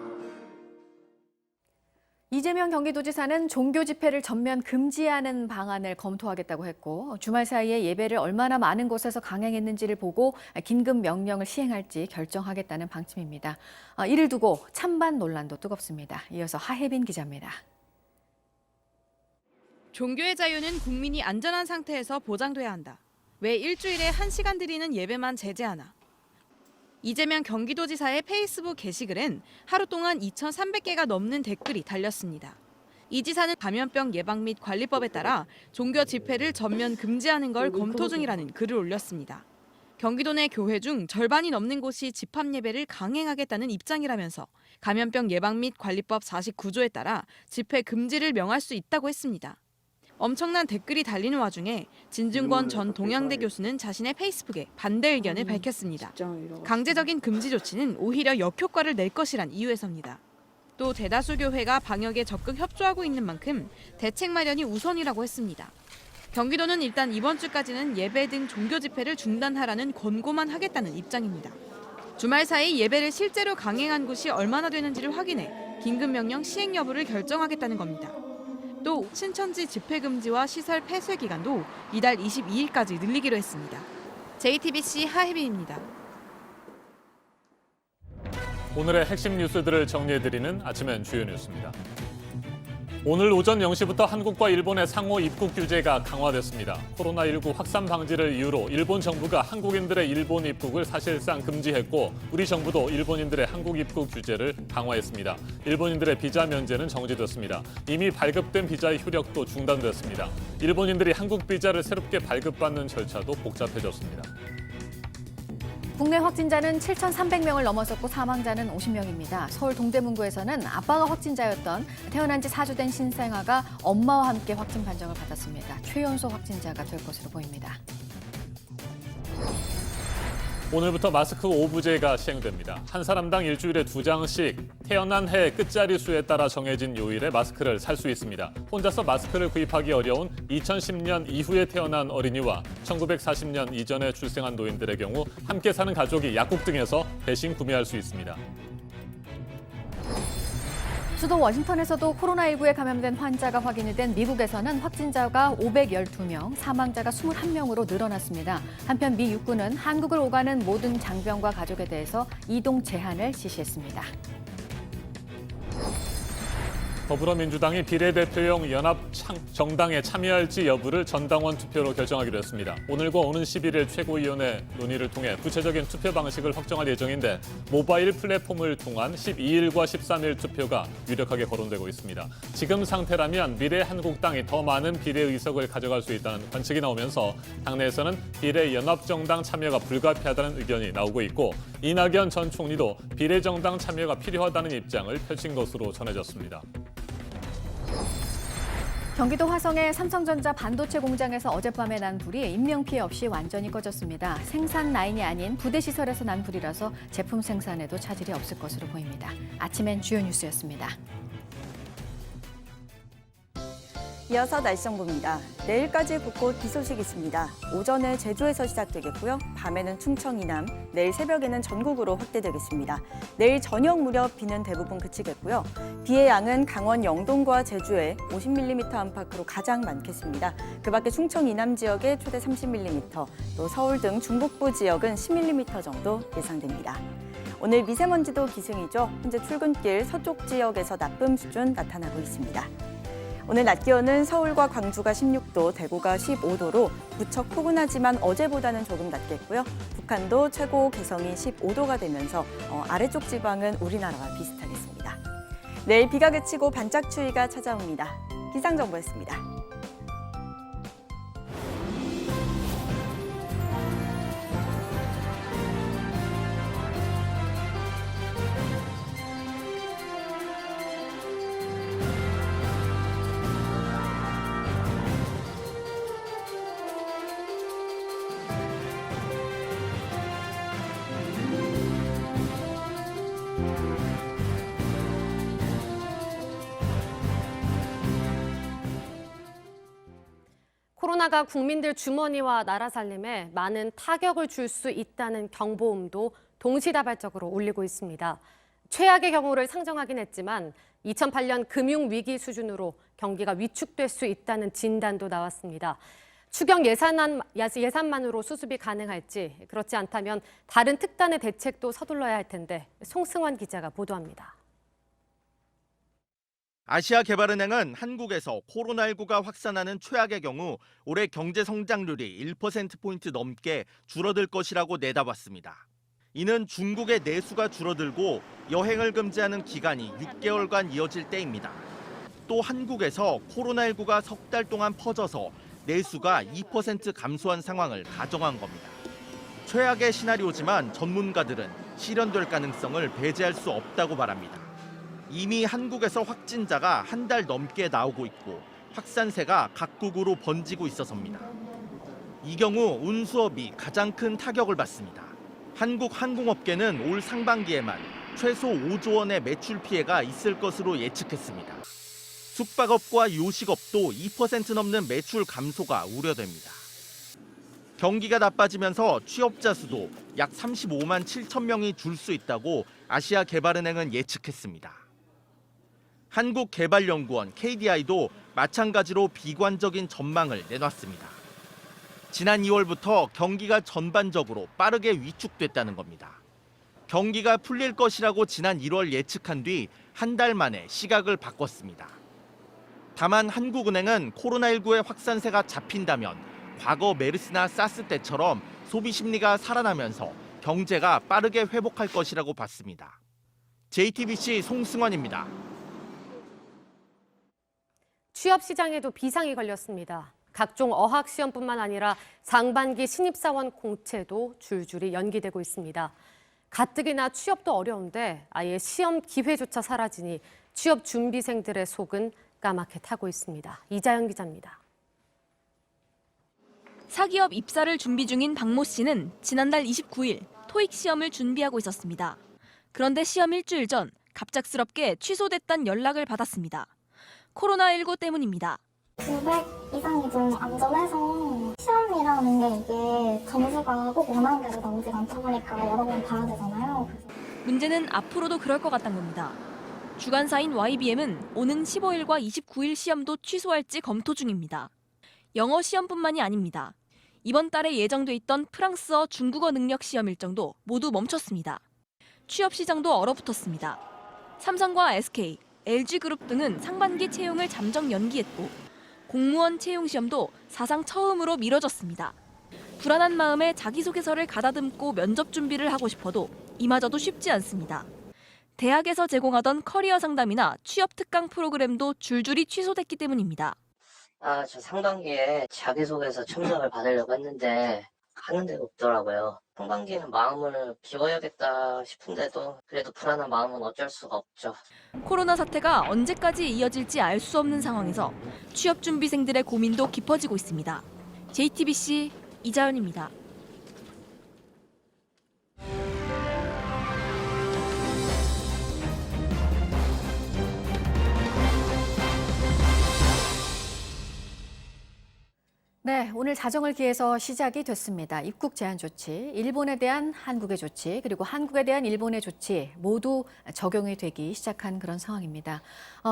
Speaker 2: 이재명 경기도지사는 종교 집회를 전면 금지하는 방안을 검토하겠다고 했고 주말 사이에 예배를 얼마나 많은 곳에서 강행했는지를 보고 긴급 명령을 시행할지 결정하겠다는 방침입니다. 이를 두고 찬반 논란도 뜨겁습니다. 이어서 하혜빈 기자입니다.
Speaker 5: 종교의 자유는 국민이 안전한 상태에서 보장돼야 한다. 왜 일주일에 1시간 드리는 예배만 제재하나? 이재명 경기도지사의 페이스북 게시글엔 하루 동안 2,300개가 넘는 댓글이 달렸습니다. 이 지사는 감염병 예방 및 관리법에 따라 종교 집회를 전면 금지하는 걸 검토 중이라는 글을 올렸습니다. 경기도 내 교회 중 절반이 넘는 곳이 집합 예배를 강행하겠다는 입장이라면서 감염병 예방 및 관리법 49조에 따라 집회 금지를 명할 수 있다고 했습니다. 엄청난 댓글이 달리는 와중에 진중권 전 동양대 교수는 자신의 페이스북에 반대 의견을 밝혔습니다. 강제적인 금지 조치는 오히려 역효과를 낼 것이란 이유에서입니다. 또 대다수 교회가 방역에 적극 협조하고 있는 만큼 대책 마련이 우선이라고 했습니다. 경기도는 일단 이번 주까지는 예배 등 종교 집회를 중단하라는 권고만 하겠다는 입장입니다. 주말 사이 예배를 실제로 강행한 곳이 얼마나 되는지를 확인해 긴급명령 시행 여부를 결정하겠다는 겁니다. 또 신천지 집회 금지와 시설 폐쇄 기간도 이달 22일까지 늘리기로 했습니다. JTBC 하혜빈입니다.
Speaker 1: 오늘의 핵심 뉴스들을 정리해드리는 아침엔 주요 뉴스입니다. 오늘 오전 0시부터 한국과 일본의 상호 입국 규제가 강화됐습니다. 코로나19 확산 방지를 이유로 일본 정부가 한국인들의 일본 입국을 사실상 금지했고 우리 정부도 일본인들의 한국 입국 규제를 강화했습니다. 일본인들의 비자 면제는 정지됐습니다. 이미 발급된 비자의 효력도 중단됐습니다. 일본인들이 한국 비자를 새롭게 발급받는 절차도 복잡해졌습니다.
Speaker 2: 국내 확진자는 7,300명을 넘어섰고 사망자는 50명입니다. 서울 동대문구에서는 아빠가 확진자였던 태어난 지 4주 된 신생아가 엄마와 함께 확진 판정을 받았습니다. 최연소 확진자가 될 것으로 보입니다.
Speaker 1: 오늘부터 마스크 오부제가 시행됩니다. 한 사람당 일주일에 2장씩 태어난 해 끝자리 수에 따라 정해진 요일에 마스크를 살 수 있습니다. 혼자서 마스크를 구입하기 어려운 2010년 이후에 태어난 어린이와 1940년 이전에 출생한 노인들의 경우 함께 사는 가족이 약국 등에서 대신 구매할 수 있습니다.
Speaker 2: 수도 워싱턴에서도 코로나19에 감염된 환자가 확인이 된 미국에서는 확진자가 512명, 사망자가 21명으로 늘어났습니다. 한편 미 육군은 한국을 오가는 모든 장병과 가족에 대해서 이동 제한을 지시했습니다.
Speaker 1: 더불어민주당이 비례대표용 연합정당에 참여할지 여부를 전당원 투표로 결정하기로 했습니다. 오늘과 오는 11일 최고위원회 논의를 통해 구체적인 투표 방식을 확정할 예정인데 모바일 플랫폼을 통한 12일과 13일 투표가 유력하게 거론되고 있습니다. 지금 상태라면 미래한국당이 더 많은 비례의석을 가져갈 수 있다는 관측이 나오면서 당내에서는 비례연합정당 참여가 불가피하다는 의견이 나오고 있고 이낙연 전 총리도 비례정당 참여가 필요하다는 입장을 펼친 것으로 전해졌습니다.
Speaker 2: 경기도 화성의 삼성전자 반도체 공장에서 어젯밤에 난 불이 인명피해 없이 완전히 꺼졌습니다. 생산 라인이 아닌 부대 시설에서 난 불이라서 제품 생산에도 차질이 없을 것으로 보입니다. 아침엔 주요 뉴스였습니다.
Speaker 3: 이어서 날씨 정보입니다. 내일까지 곳곳 비 소식이 있습니다. 오전에 제주에서 시작되겠고요. 밤에는 충청 이남, 내일 새벽에는 전국으로 확대되겠습니다. 내일 저녁 무렵 비는 대부분 그치겠고요. 비의 양은 강원 영동과 제주에 50mm 안팎으로 가장 많겠습니다. 그 밖에 충청 이남 지역에 최대 30mm, 또 서울 등 중북부 지역은 10mm 정도 예상됩니다. 오늘 미세먼지도 기승이죠. 현재 출근길 서쪽 지역에서 나쁨 수준 나타나고 있습니다. 오늘 낮 기온은 서울과 광주가 16도, 대구가 15도로 무척 포근하지만 어제보다는 조금 낮겠고요. 북한도 최고 기성이 15도가 되면서 아래쪽 지방은 우리나라와 비슷하겠습니다. 내일 비가 그치고 반짝 추위가 찾아옵니다. 기상정보였습니다.
Speaker 22: 코로나가 국민들 주머니와 나라 살림에 많은 타격을 줄 수 있다는 경보음도 동시다발적으로 울리고 있습니다. 최악의 경우를 상정하긴 했지만 2008년 금융위기 수준으로 경기가 위축될 수 있다는 진단도 나왔습니다. 추경 예산만으로 수습이 가능할지, 그렇지 않다면 다른 특단의 대책도 서둘러야 할 텐데 송승환 기자가 보도합니다.
Speaker 8: 아시아개발은행은 한국에서 코로나19가 확산하는 최악의 경우 올해 경제 성장률이 1%포인트 넘게 줄어들 것이라고 내다봤습니다. 이는 중국의 내수가 줄어들고 여행을 금지하는 기간이 6개월간 이어질 때입니다. 또 한국에서 코로나19가 석 달 동안 퍼져서 내수가 2% 감소한 상황을 가정한 겁니다. 최악의 시나리오지만 전문가들은 실현될 가능성을 배제할 수 없다고 말합니다. 이미 한국에서 확진자가 한 달 넘게 나오고 있고 확산세가 각국으로 번지고 있어서입니다. 이 경우 운수업이 가장 큰 타격을 받습니다. 한국 항공업계는 올 상반기에만 최소 5조 원의 매출 피해가 있을 것으로 예측했습니다. 숙박업과 요식업도 2% 넘는 매출 감소가 우려됩니다. 경기가 나빠지면서 취업자 수도 약 35만 7천 명이 줄 수 있다고 아시아개발은행은 예측했습니다. 한국개발연구원 KDI도 마찬가지로 비관적인 전망을 내놨습니다. 지난 2월부터 경기가 전반적으로 빠르게 위축됐다는 겁니다. 경기가 풀릴 것이라고 지난 1월 예측한 뒤 한 달 만에 시각을 바꿨습니다. 다만 한국은행은 코로나19의 확산세가 잡힌다면 과거 메르스나 사스 때처럼 소비 심리가 살아나면서 경제가 빠르게 회복할 것이라고 봤습니다. JTBC 송승환입니다.
Speaker 22: 취업 시장에도 비상이 걸렸습니다. 각종 어학 시험뿐만 아니라 상반기 신입사원 공채도 줄줄이 연기되고 있습니다. 가뜩이나 취업도 어려운데 아예 시험 기회조차 사라지니 취업 준비생들의 속은 까맣게 타고 있습니다. 이자연 기자입니다.
Speaker 20: 사기업 입사를 준비 중인 박모 씨는 지난달 29일 토익 시험을 준비하고 있었습니다. 그런데 시험 일주일 전 갑작스럽게 취소됐다는 연락을 받았습니다. 코로나19 때문입니다.
Speaker 9: 900 이상이 좀 안전해서 시험이라는 게 이게 점수가 꼭 원하는 대로 나오지 않다 보니까 여러 번 봐야 되잖아요.
Speaker 20: 문제는 앞으로도 그럴 것 같다는 겁니다. 주간사인 YBM은 오는 15일과 29일 시험도 취소할지 검토 중입니다. 영어 시험뿐만이 아닙니다. 이번 달에 예정돼 있던 프랑스어, 중국어 능력 시험 일정도 모두 멈췄습니다. 취업 시장도 얼어붙었습니다. 삼성과 SK, LG그룹 등은 상반기 채용을 잠정 연기했고 공무원 채용 시험도 사상 처음으로 미뤄졌습니다. 불안한 마음에 자기소개서를 가다듬고 면접 준비를 하고 싶어도 이마저도 쉽지 않습니다. 대학에서 제공하던 커리어 상담이나 취업 특강 프로그램도 줄줄이 취소됐기 때문입니다.
Speaker 11: 저 상반기에 자기소개서 첨삭을 받으려고 했는데 하는 데가 없더라고요. 상반기는 마음을 비워야겠다 싶은데도 그래도 불안한 마음은 어쩔 수가 없죠.
Speaker 20: 코로나 사태가 언제까지 이어질지 알 수 없는 상황에서 취업 준비생들의 고민도 깊어지고 있습니다. JTBC 이자연입니다.
Speaker 2: 네, 오늘 자정을 기해서 시작이 됐습니다. 입국 제한 조치, 일본에 대한 한국의 조치, 그리고 한국에 대한 일본의 조치 모두 적용이 되기 시작한 그런 상황입니다.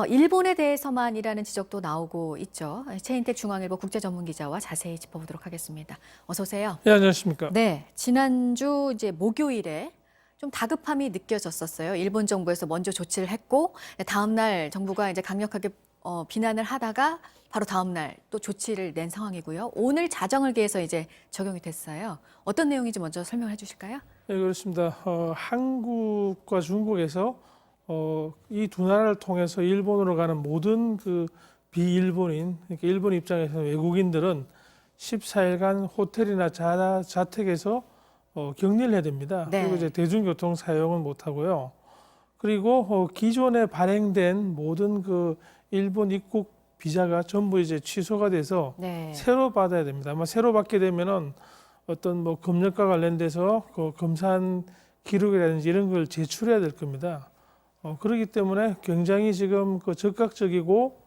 Speaker 2: 일본에 대해서만이라는 지적도 나오고 있죠. 최인택 중앙일보 국제전문기자와 자세히 짚어보도록 하겠습니다. 어서 오세요.
Speaker 24: 네, 안녕하십니까.
Speaker 2: 네, 지난주 이제 목요일에 좀 다급함이 느껴졌었어요. 일본 정부에서 먼저 조치를 했고 다음 날 정부가 이제 강력하게 비난을 하다가 바로 다음 날 또 조치를 낸 상황이고요. 오늘 자정을 기해서 이제 적용이 됐어요. 어떤 내용인지 먼저 설명해 주실까요?
Speaker 10: 네, 그렇습니다. 한국과 중국에서 이 두 나라를 통해서 일본으로 가는 모든 그 비일본인, 그러니까 일본 입장에서 외국인들은 14일간 호텔이나 자택에서 격리를 해야 됩니다.
Speaker 2: 네.
Speaker 10: 그리고 이제 대중교통 사용은 못 하고요. 그리고 기존에 발행된 모든 그 일본 입국 비자가 전부 이제 취소가 돼서
Speaker 2: 네.
Speaker 10: 새로 받아야 됩니다. 아마 새로 받게 되면은 어떤 뭐 검역과 관련돼서 그 검사한 기록이라든지 이런 걸 제출해야 될 겁니다. 그렇기 때문에 굉장히 지금 그 적극적이고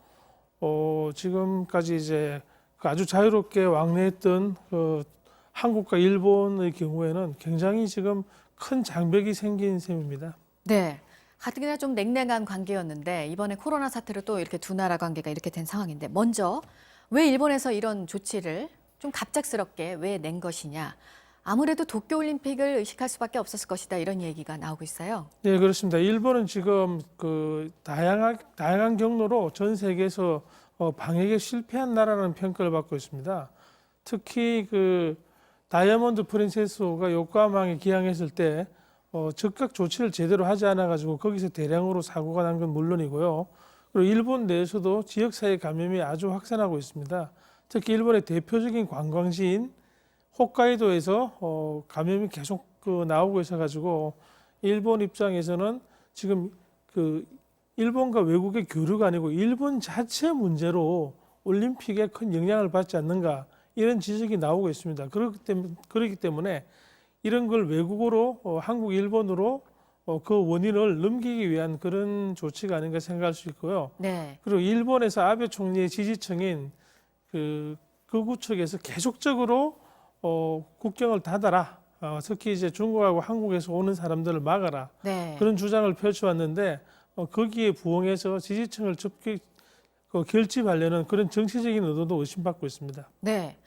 Speaker 10: 지금까지 이제 그 아주 자유롭게 왕래했던 그 한국과 일본의 경우에는 굉장히 지금 큰 장벽이 생긴 셈입니다.
Speaker 2: 네. 가뜩이나 좀 냉랭한 관계였는데 이번에 코로나 사태로 또 이렇게 두 나라 관계가 이렇게 된 상황인데 먼저 왜 일본에서 이런 조치를 좀 갑작스럽게 왜 낸 것이냐. 아무래도 도쿄올림픽을 의식할 수밖에 없었을 것이다 이런 얘기가 나오고 있어요.
Speaker 10: 네, 그렇습니다. 일본은 지금 그 다양한 경로로 전 세계에서 방역에 실패한 나라라는 평가를 받고 있습니다. 특히 그 다이아몬드 프린세스호가 요코하마항에 기항했을 때 즉각 조치를 제대로 하지 않아 가지고 거기서 대량으로 사고가 난 건 물론이고요. 그리고 일본 내에서도 지역사회 감염이 아주 확산하고 있습니다. 특히 일본의 대표적인 관광지인 홋카이도에서 감염이 계속 나오고 있어 가지고 일본 입장에서는 지금 그 일본과 외국의 교류가 아니고 일본 자체 문제로 올림픽에 큰 영향을 받지 않는가 이런 지적이 나오고 있습니다. 그렇기 때문에 이런 걸 외국어로 한국, 일본으로 그 원인을 넘기기 위한 그런 조치가 아닌가 생각할 수 있고요.
Speaker 2: 네.
Speaker 10: 그리고 일본에서 아베 총리의 지지층인 그 구측에서 계속적으로 국경을 닫아라. 특히 이제 중국하고 한국에서 오는 사람들을 막아라.
Speaker 2: 네.
Speaker 10: 그런 주장을 펼쳐왔는데 거기에 부응해서 지지층을 결집하려는 그런 정치적인 의도도 의심받고 있습니다.
Speaker 2: 네.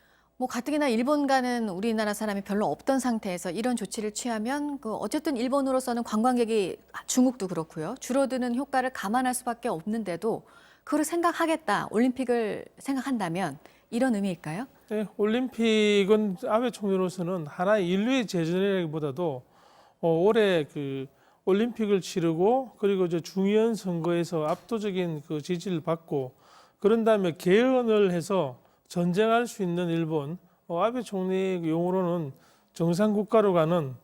Speaker 2: 뭐 가뜩이나 일본 가는 우리나라 사람이 별로 없던 상태에서 이런 조치를 취하면 어쨌든 일본으로서는 관광객이 중국도 그렇고요. 줄어드는 효과를 감안할 수밖에 없는데도 그걸 생각하겠다. 올림픽을 생각한다면 이런 의미일까요?
Speaker 10: 네, 올림픽은 아베 총리로서는 하나의 인류의 재전이라기보다도 올해 그 올림픽을 치르고 그리고 이제 중의원 선거에서 압도적인 그 지지를 받고 그런 다음에 개헌을 해서 전쟁할 수 있는 일본, 아베 총리 용어로는 정상 국가로 가는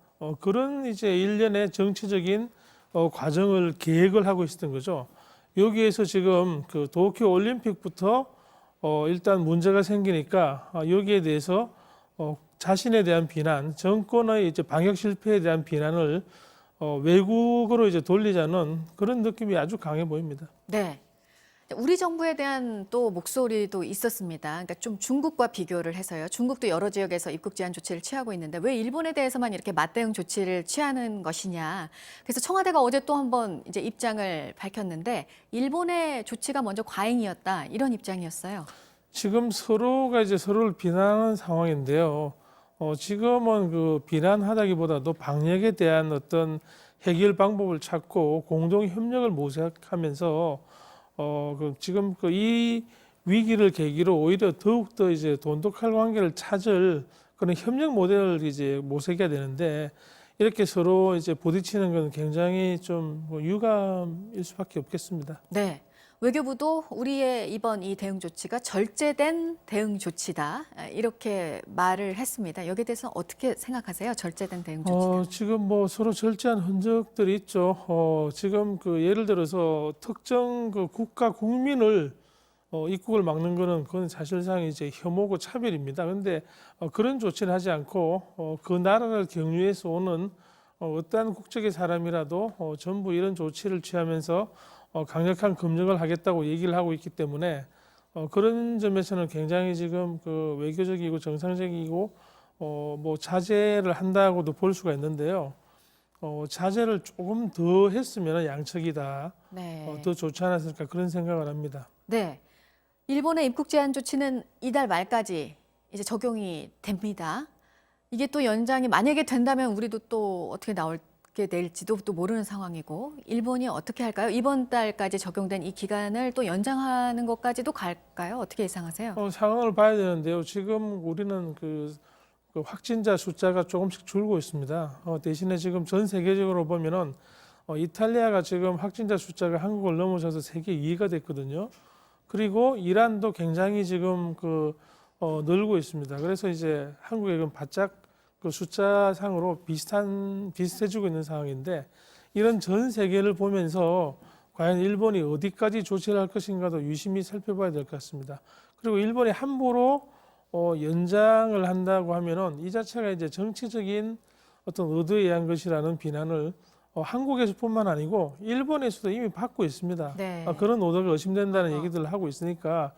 Speaker 10: 그런 이제 일련의 정치적인 과정을 계획을 하고 있었던 거죠. 여기에서 지금 그 도쿄 올림픽부터 일단 문제가 생기니까 여기에 대해서 자신에 대한 비난, 정권의 이제 방역 실패에 대한 비난을 외국으로 이제 돌리자는 그런 느낌이 아주 강해 보입니다.
Speaker 2: 네. 우리 정부에 대한 또 목소리도 있었습니다. 그러니까 좀 중국과 비교를 해서요. 중국도 여러 지역에서 입국 제한 조치를 취하고 있는데 왜 일본에 대해서만 이렇게 맞대응 조치를 취하는 것이냐. 그래서 청와대가 어제 또 한번 이제 입장을 밝혔는데 일본의 조치가 먼저 과잉이었다 이런 입장이었어요.
Speaker 10: 지금 서로가 이제 서로를 비난하는 상황인데요. 지금은 그 비난하다기보다도 방역에 대한 어떤 해결 방법을 찾고 공동 협력을 모색하면서 지금 이 위기를 계기로 오히려 더욱더 이제 돈독할 관계를 찾을 그런 협력 모델을 이제 모색해야 되는데 이렇게 서로 이제 부딪히는 건 굉장히 좀 유감일 수밖에 없겠습니다.
Speaker 2: 네. 외교부도 우리의 이번 이 대응 조치가 절제된 대응 조치다 이렇게 말을 했습니다. 여기에 대해서 어떻게 생각하세요? 절제된 대응 조치다.
Speaker 10: 지금 뭐 서로 절제한 흔적들이 있죠. 지금 그 예를 들어서 특정 그 국가 국민을 입국을 막는 거는 그건 사실상 이제 혐오고 차별입니다. 그런데 그런 조치를 하지 않고 그 나라를 경유해서 오는 어떠한 국적의 사람이라도 전부 이런 조치를 취하면서 강력한 검역을 하겠다고 얘기를 하고 있기 때문에 그런 점에서는 굉장히 지금 그 외교적이고 정상적이고 뭐 자제를 한다고도 볼 수가 있는데요. 자제를 조금 더 했으면 양측이다.
Speaker 2: 네.
Speaker 10: 더 좋지 않았을까 그런 생각을 합니다.
Speaker 2: 네. 일본의 입국 제한 조치는 이달 말까지 이제 적용이 됩니다. 이게 또 연장이 만약에 된다면 우리도 또 어떻게 나올까 어떻게 될지도 또 모르는 상황이고 일본이 어떻게 할까요? 이번 달까지 적용된 이 기간을 또 연장하는 것까지도 갈까요? 어떻게 예상하세요?
Speaker 10: 상황을 봐야 되는데요. 지금 우리는 그 확진자 숫자가 조금씩 줄고 있습니다. 대신에 지금 전 세계적으로 보면은 이탈리아가 지금 확진자 숫자가 한국을 넘어서서 세계 2위가 됐거든요. 그리고 이란도 굉장히 지금 늘고 있습니다. 그래서 이제 한국에 바짝 그 숫자상으로 비슷해지고 있는 상황인데 이런 전 세계를 보면서 과연 일본이 어디까지 조치를 할 것인가도 유심히 살펴봐야 될 것 같습니다. 그리고 일본이 함부로 연장을 한다고 하면은 이 자체가 이제 정치적인 어떤 의도에 의한 것이라는 비난을 한국에서뿐만 아니고 일본에서도 이미 받고 있습니다.
Speaker 2: 네.
Speaker 10: 그런 의도가 의심된다는 얘기들을 하고 있으니까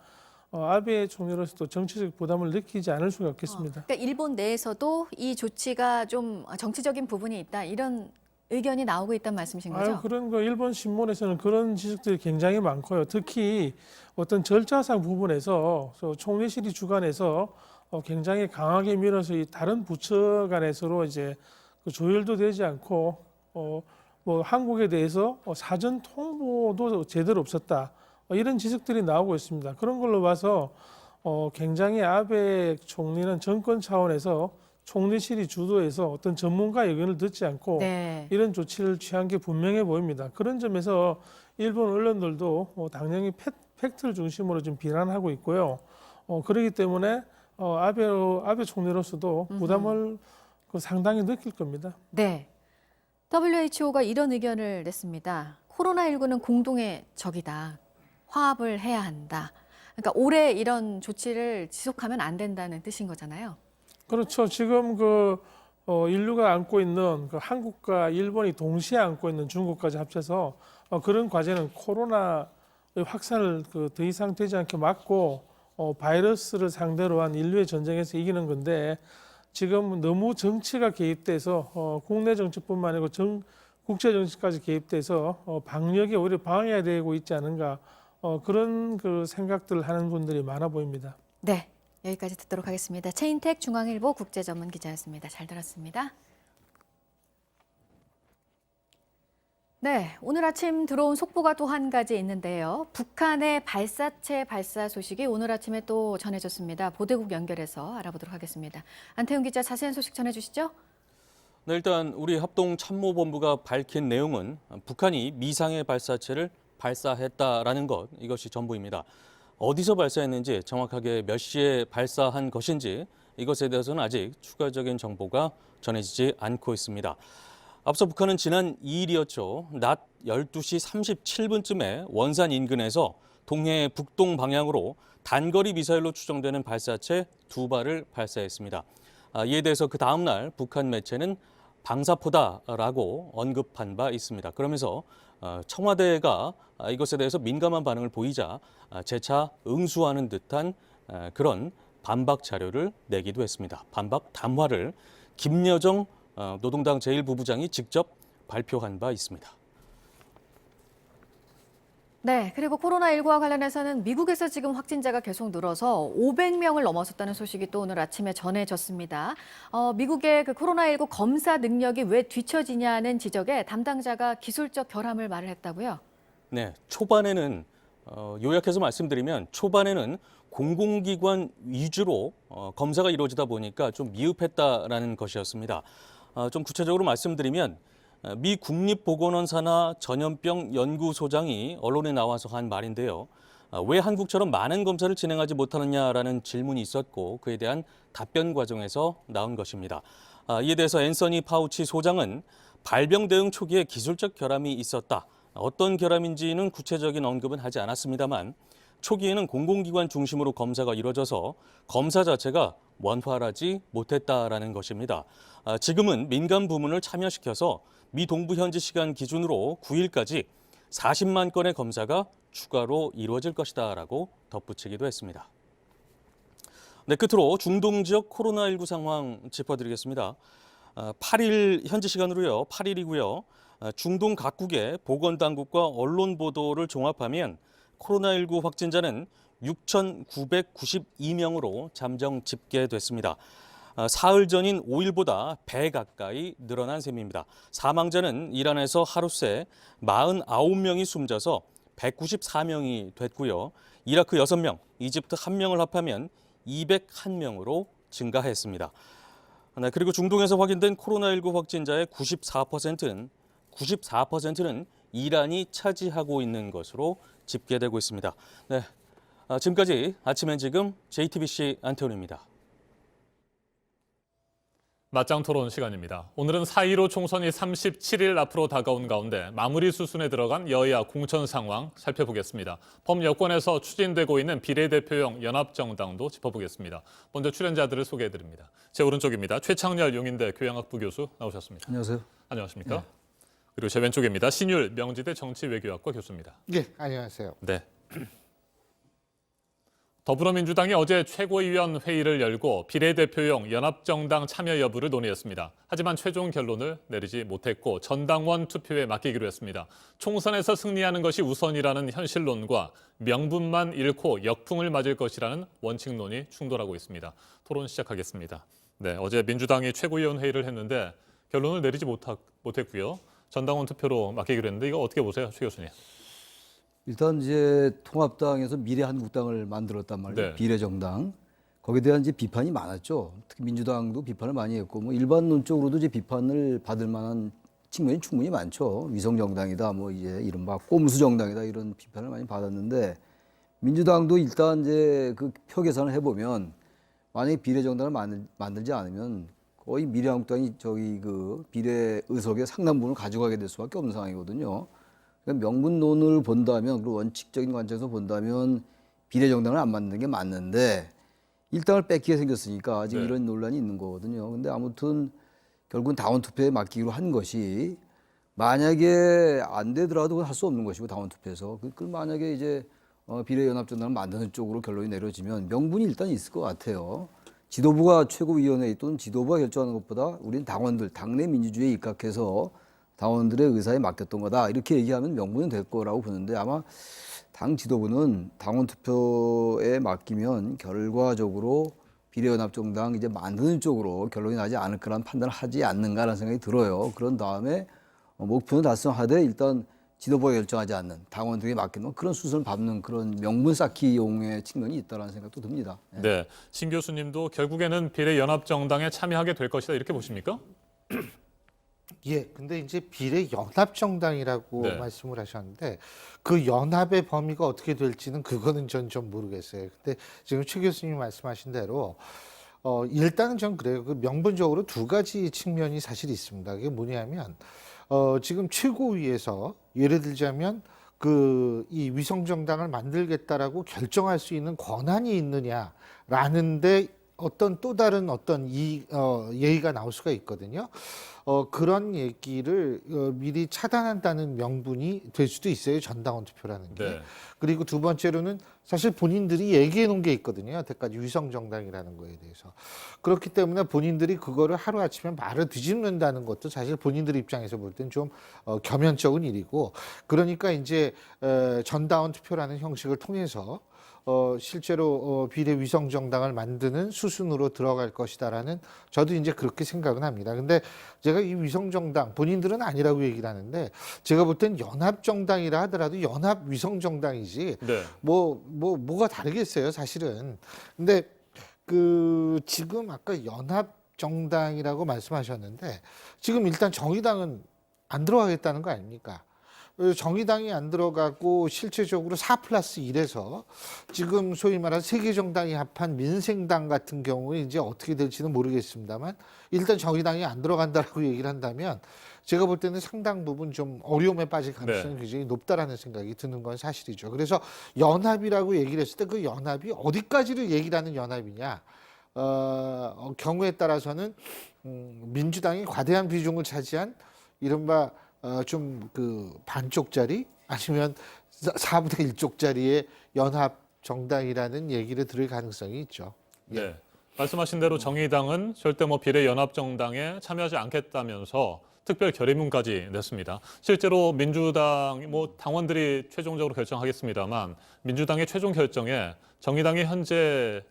Speaker 10: 아베 총리로서도 정치적 부담을 느끼지 않을 수가 없겠습니다.
Speaker 2: 그러니까 일본 내에서도 이 조치가 좀 정치적인 부분이 있다 이런 의견이 나오고 있다는 말씀이신 거죠?
Speaker 10: 그런 거 일본 신문에서는 그런 지적들이 굉장히 많고요. 특히 어떤 절차상 부분에서 총리실이 주관해서 굉장히 강하게 밀어서 이 다른 부처 간에 서로 이제 조율도 되지 않고 뭐 한국에 대해서 사전 통보도 제대로 없었다. 이런 지적들이 나오고 있습니다. 그런 걸로 봐서 굉장히 아베 총리는 정권 차원에서 총리실이 주도해서 어떤 전문가 의견을 듣지 않고
Speaker 2: 네.
Speaker 10: 이런 조치를 취한 게 분명해 보입니다. 그런 점에서 일본 언론들도 당연히 팩트를 중심으로 좀 비난하고 있고요. 그렇기 때문에 아베 총리로서도 부담을 상당히 느낄 겁니다.
Speaker 2: 네. WHO가 이런 의견을 냈습니다. 코로나19는 공동의 적이다. 화합을 해야 한다. 그러니까 올해 이런 조치를 지속하면 안 된다는 뜻인 거잖아요.
Speaker 10: 그렇죠. 지금 인류가 안고 있는 한국과 일본이 동시에 안고 있는 중국까지 합쳐서 그런 과제는 코로나의 확산을 더 이상 되지 않게 막고 바이러스를 상대로 한 인류의 전쟁에서 이기는 건데 지금 너무 정치가 개입돼서 국내 정치뿐만 아니고 국제 정치까지 개입돼서 방역에 오히려 방해가 되고 있지 않은가 그런 생각들을 하는 분들이 많아 보입니다.
Speaker 2: 네. 여기까지 듣도록 하겠습니다. 최인택 중앙일보 국제전문 기자였습니다. 잘 들었습니다. 네, 오늘 아침 들어온 속보가 또 한 가지 있는데요. 북한의 발사체 발사 소식이 오늘 아침에 또 전해졌습니다. 보도국 연결해서 알아보도록 하겠습니다. 안태훈 기자 자세한 소식 전해주시죠.
Speaker 21: 네, 일단 우리 합동참모본부가 밝힌 내용은 북한이 미상의 발사체를 발사했다라는 것, 이것이 전부입니다. 어디서 발사했는지 정확하게 몇 시에 발사한 것인지 이것에 대해서는 아직 추가적인 정보가 전해지지 않고 있습니다. 앞서 북한은 지난 2일이었죠. 낮 12시 37분쯤에 원산 인근에서 동해 북동 방향으로 단거리 미사일로 추정되는 발사체 2발을 발사했습니다. 이에 대해서 그 다음 날 북한 매체는 방사포다라고 언급한 바 있습니다. 그러면서 청와대가 이것에 대해서 민감한 반응을 보이자 재차 응수하는 듯한 그런 반박 자료를 내기도 했습니다. 반박 담화를 김여정 노동당 제1부부장이 직접 발표한 바 있습니다.
Speaker 2: 네, 그리고 코로나19와 관련해서는 미국에서 지금 확진자가 계속 늘어서 500명을 넘어섰다는 소식이 또 오늘 아침에 전해졌습니다. 미국의 코로나19 검사 능력이 왜 뒤처지냐는 지적에 담당자가 기술적 결함을 말을 했다고요?
Speaker 21: 네, 초반에는 요약해서 말씀드리면 초반에는 공공기관 위주로 검사가 이루어지다 보니까 좀 미흡했다라는 것이었습니다. 좀 구체적으로 말씀드리면 미 국립보건원 산하 전염병 연구소장이 언론에 나와서 한 말인데요. 왜 한국처럼 많은 검사를 진행하지 못하느냐라는 질문이 있었고 그에 대한 답변 과정에서 나온 것입니다. 이에 대해서 앤서니 파우치 소장은 발병 대응 초기에 기술적 결함이 있었다. 어떤 결함인지는 구체적인 언급은 하지 않았습니다만 초기에는 공공기관 중심으로 검사가 이루어져서 검사 자체가 원활하지 못했다라는 것입니다. 지금은 민간 부문을 참여시켜서 미 동부 현지 시간 기준으로 9일까지 40만 건의 검사가 추가로 이루어질 것이다라고 덧붙이기도 했습니다. 네, 끝으로 중동 지역 코로나19 상황 짚어드리겠습니다. 8일 현지 시간으로요. 8일이고요. 중동 각국의 보건당국과 언론 보도를 종합하면 코로나19 확진자는 6,992명으로 잠정 집계됐습니다. 사흘 전인 5일보다 배 가까이 늘어난 셈입니다. 사망자는 이란에서 하루 새 49명이 숨져서 194명이 됐고요. 이라크 6명, 이집트 1명을 합하면 201명으로 증가했습니다. 네, 그리고 중동에서 확인된 코로나19 확진자의 94%는 이란이 차지하고 있는 것으로 집계되고 있습니다. 네, 지금까지 아침엔 지금 JTBC 안태훈입니다.
Speaker 1: 맞짱 토론 시간입니다. 오늘은 4.15 총선이 37일 앞으로 다가온 가운데 마무리 수순에 들어간 여야 공천 상황 살펴보겠습니다. 범여권에서 추진되고 있는 비례대표용 연합정당도 짚어보겠습니다. 먼저 출연자들을 소개해드립니다. 제 오른쪽입니다. 최창렬 용인대 교양학부 교수 나오셨습니다.
Speaker 12: 안녕하세요.
Speaker 1: 안녕하십니까?
Speaker 12: 네.
Speaker 1: 그리고 제 왼쪽입니다. 신율 명지대 정치외교학과 교수입니다.
Speaker 12: 네, 안녕하세요.
Speaker 1: 네. 더불어민주당이 어제 최고위원 회의를 열고 비례대표용 연합정당 참여 여부를 논의했습니다. 하지만 최종 결론을 내리지 못했고 전당원 투표에 맡기기로 했습니다. 총선에서 승리하는 것이 우선이라는 현실론과 명분만 잃고 역풍을 맞을 것이라는 원칙론이 충돌하고 있습니다. 토론 시작하겠습니다. 네, 어제 민주당이 최고위원 회의를 했는데 결론을 내리지 못했고요. 전당원 투표로 맡기기로 했는데 이거 어떻게 보세요, 최 교수님?
Speaker 12: 일단 이제 통합당에서 미래한국당을 만들었단 말이에요.
Speaker 1: 네.
Speaker 12: 비례정당. 거기에 대한 이제 비판이 많았죠. 특히 민주당도 비판을 많이 했고, 뭐 일반론적으로도 이제 비판을 받을 만한 측면이 충분히 많죠. 위성정당이다, 뭐 이제 이른바 꼼수정당이다 이런 비판을 많이 받았는데 민주당도 일단 이제 그 표 계산을 해보면 만약에 비례정당을 만들지 않으면 거의 미래한국당이 저기 그 비례 의석의 상당 부분을 가져가게 될 수밖에 없는 상황이거든요. 명분론을 본다면, 그리고 원칙적인 관점에서 본다면 비례정당을 안 만드는 게 맞는데 일당을 뺏기게 생겼으니까 지금 이런 논란이 있는 거거든요. 근데 아무튼 결국은 당원 투표에 맡기기로 한 것이 만약에 안 되더라도 할 수 없는 것이고 당원 투표에서 그걸 만약에 이제 비례연합정당을 만드는 쪽으로 결론이 내려지면 명분이 일단 있을 것 같아요. 지도부가 최고위원회 또는 지도부가 결정하는 것보다 우리는 당원들, 당내 민주주의에 입각해서 당원들의 의사에 맡겼던 거다. 이렇게 얘기하면 명분은 될 거라고 보는데 아마 당 지도부는 당원 투표에 맡기면 결과적으로 비례연합정당 이제 만드는 쪽으로 결론이 나지 않을 거라는 판단을 하지 않는가라는 생각이 들어요. 그런 다음에 목표는 달성하되 일단 지도부가 결정하지 않는 당원들에게 맡기는 그런 수순을 밟는 그런 명분 쌓기용의 측면이 있다는 생각도 듭니다.
Speaker 1: 네, 신 교수님도 결국에는 비례연합정당에 참여하게 될 것이다 이렇게 보십니까?
Speaker 13: 예, 근데 이제 비례연합정당이라고
Speaker 1: 네.
Speaker 13: 말씀을 하셨는데 그 연합의 범위가 어떻게 될지는 그거는 전 좀 모르겠어요. 근데 지금 최 교수님이 말씀하신 대로 일단은 전 그래요. 그 명분적으로 두 가지 측면이 사실 있습니다. 그게 뭐냐면 지금 최고위에서 예를 들자면 이 위성정당을 만들겠다라고 결정할 수 있는 권한이 있느냐라는데 어떤 또 다른 어떤 예의가 나올 수가 있거든요. 그런 얘기를 미리 차단한다는 명분이 될 수도 있어요. 전당원 투표라는 게.
Speaker 1: 네.
Speaker 13: 그리고 두 번째로는 사실 본인들이 얘기해 놓은 게 있거든요. 여태까지 위성정당이라는 거에 대해서. 그렇기 때문에 본인들이 그거를 하루아침에 말을 뒤집는다는 것도 사실 본인들 입장에서 볼 땐 좀 겸연쩍은 일이고, 그러니까 이제 전당원 투표라는 형식을 통해서 실제로 비례 위성정당을 만드는 수순으로 들어갈 것이다라는 저도 이제 그렇게 생각은 합니다. 근데 제가 이 위성정당 본인들은 아니라고 얘기를 하는데 제가 볼 땐 연합정당이라 하더라도 연합 위성정당이지
Speaker 1: 네.
Speaker 13: 뭐가 다르겠어요, 사실은. 근데 지금 아까 연합정당이라고 말씀하셨는데 지금 일단 정의당은 안 들어가겠다는 거 아닙니까? 정의당이 안 들어가고 실제적으로 4+1에서 지금 소위 말하는 세계정당이 합한 민생당 같은 경우에 이제 어떻게 될지는 모르겠습니다만 일단 정의당이 안 들어간다라고 얘기를 한다면 제가 볼 때는 상당 부분 좀 어려움에 빠질 가능성이 굉장히 높다라는 생각이 드는 건 사실이죠. 그래서 연합이라고 얘기를 했을 때 그 연합이 어디까지를 얘기를 하는 연합이냐. 경우에 따라서는 민주당이 과대한 비중을 차지한 이른바 좀 반쪽짜리 아니면 4분의 1쪽짜리의 연합 정당이라는 얘기를 들을 가능성이 있죠.
Speaker 1: 네. 말씀하신 대로 정의당은 절대 비례연합정당에 참여하지 않겠다면서 특별 결의문까지 냈습니다. 실제로 민주당 당원들이 최종적으로 결정하겠습니다만 민주당의 최종 결정에 정의당이 현재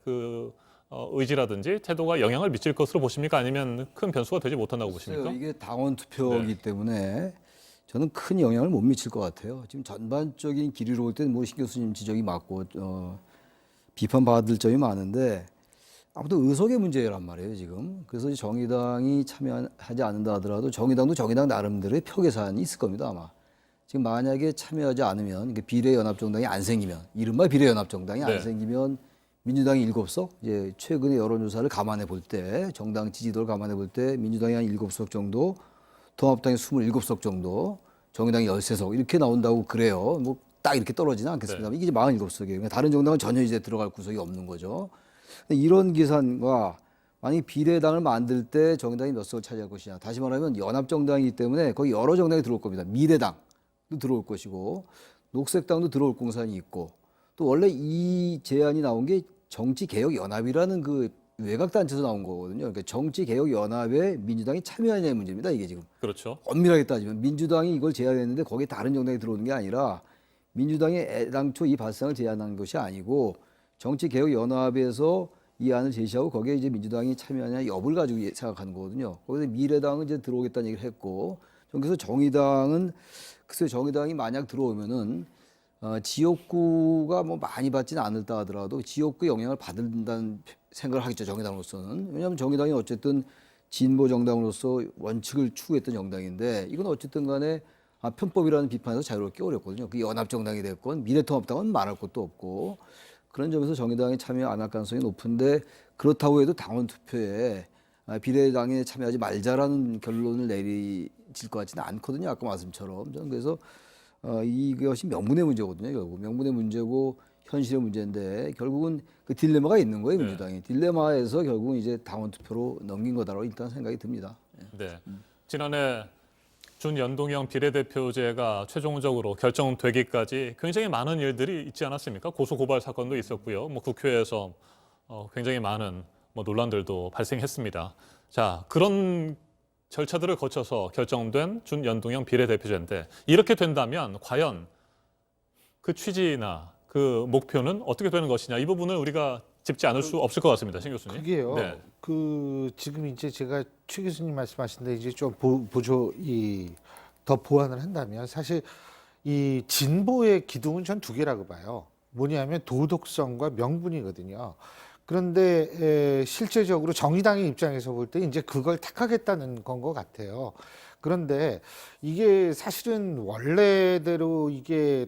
Speaker 1: 의지라든지 태도가 영향을 미칠 것으로 보십니까? 아니면 큰 변수가 되지 못한다고 보십니까?
Speaker 12: 이게 당원 투표이기 때문에 저는 큰 영향을 못 미칠 것 같아요. 지금 전반적인 길이로 볼 때는 뭐 신 교수님 지적이 맞고 비판받을 점이 많은데 아무튼 의석의 문제란 말이에요 지금. 그래서 정의당이 참여하지 않는다 하더라도 정의당도 정의당 나름대로의 표 계산이 있을 겁니다 아마. 지금 만약에 참여하지 않으면 비례연합정당이 안 생기면 이른바 비례연합정당이 안 생기면 민주당이 7석, 이제 최근의 여론조사를 감안해 볼 때 정당 지지도를 감안해 볼 때 민주당이 한 7석 정도, 통합당이 27석 정도, 정의당이 13석 이렇게 나온다고 그래요. 뭐 딱 이렇게 떨어지는 않겠습니다. 이게 이제 47석이에요. 다른 정당은 전혀 이제 들어갈 구석이 없는 거죠. 이런 계산과 만약에 비례당을 만들 때 정의당이 몇 석을 차지할 것이냐. 다시 말하면 연합정당이기 때문에 거기 여러 정당이 들어올 겁니다. 미래당도 들어올 것이고 녹색당도 들어올 공산이 있고 또 원래 이 제안이 나온 게 정치개혁연합이라는 그 외곽단체에서 나온 거거든요. 그러니까 정치개혁연합에 민주당이 참여하냐의 문제입니다. 이게 지금.
Speaker 1: 그렇죠.
Speaker 12: 엄밀하게 따지면 민주당이 이걸 제안했는데 거기에 다른 정당이 들어오는 게 아니라 민주당이 애당초 이 발상을 제안한 것이 아니고 정치개혁연합에서 이 안을 제시하고 거기에 이제 민주당이 참여하냐 여부를 가지고 생각하는 거거든요. 거기서 미래당은 이제 들어오겠다는 얘기를 했고, 그래서 정의당은 글쎄 정의당이 만약 들어오면은 지역구가 뭐 많이 받지는 않을다 하더라도 지역구 영향을 받는다는 생각을 하겠죠 정의당으로서는. 왜냐하면 정의당이 어쨌든 진보 정당으로서 원칙을 추구했던 정당인데 이건 어쨌든 간에 편법이라는 비판에서 자유롭게 어렵거든요. 그 연합정당이 됐건 미래통합당은 말할 것도 없고 그런 점에서 정의당이 참여 안 할 가능성이 높은데 그렇다고 해도 당원 투표에 비례당에 참여하지 말자라는 결론을 내리질 것 같지는 않거든요. 아까 말씀처럼. 저는 그래서 이것이 명분의 문제거든요. 결국 명분의 문제고 현실의 문제인데 결국은 그 딜레마가 있는 거예요. 민주당이. 딜레마에서 결국은 이제 당원 투표로 넘긴 거다라고 일단 생각이 듭니다.
Speaker 1: 네. 지난해 준연동형 비례대표제가 최종적으로 결정되기까지 굉장히 많은 일들이 있지 않았습니까? 고소고발 사건도 있었고요. 뭐 국회에서 굉장히 많은 논란들도 발생했습니다. 자, 그런 절차들을 거쳐서 결정된 준연동형 비례대표제인데 이렇게 된다면 과연 그 취지나 그 목표는 어떻게 되는 것이냐 이 부분을 우리가 짚지 않을 수 없을 것 같습니다, 신 교수님.
Speaker 13: 그게요.
Speaker 1: 네.
Speaker 13: 그 지금 이제 제가 최 교수님 말씀하신데 이제 좀 더 보완을 한다면 사실 이 진보의 기둥은 전 2개라고 봐요. 뭐냐면 도덕성과 명분이거든요. 그런데 실제적으로 정의당의 입장에서 볼 때 이제 그걸 택하겠다는 건 것 같아요. 그런데 이게 사실은 원래대로 이게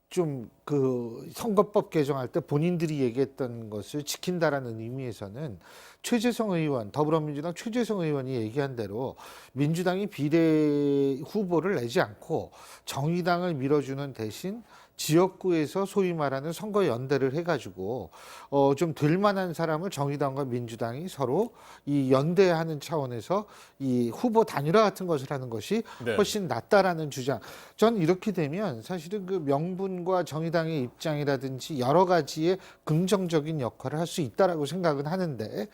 Speaker 13: 좀 그 선거법 개정할 때 본인들이 얘기했던 것을 지킨다라는 의미에서는 최재성 의원, 더불어민주당 최재성 의원이 얘기한 대로 민주당이 비례 후보를 내지 않고 정의당을 밀어주는 대신 지역구에서 소위 말하는 선거 연대를 해가지고 좀 될 만한 사람을 정의당과 민주당이 서로 이 연대하는 차원에서 이 후보 단일화 같은 것을 하는 것이 훨씬 낫다라는 주장. 전 이렇게 되면 사실은 그 명분과 정의당의 입장이라든지 여러 가지의 긍정적인 역할을 할 수 있다라고 생각은 하는데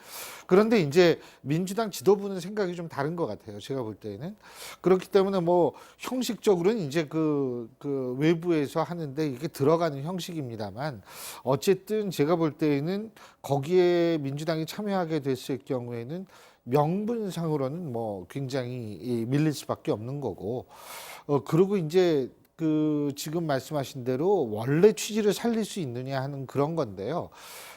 Speaker 13: 그런데 이제 민주당 지도부는 생각이 좀 다른 것 같아요. 제가 볼 때에는 그렇기 때문에 뭐 형식적으로는 이제 그 외부에서 하는 이게 들어가는 형식입니다만 어쨌든 제가 볼 때에는 거기에 민주당이 참여하게 됐을 경우에는 명분상으로는 뭐 굉장히 밀릴 수밖에 없는 거고 그리고 이제 그 지금 말씀하신 대로 원래 취지를 살릴 수 있느냐 하는 그런 건데요.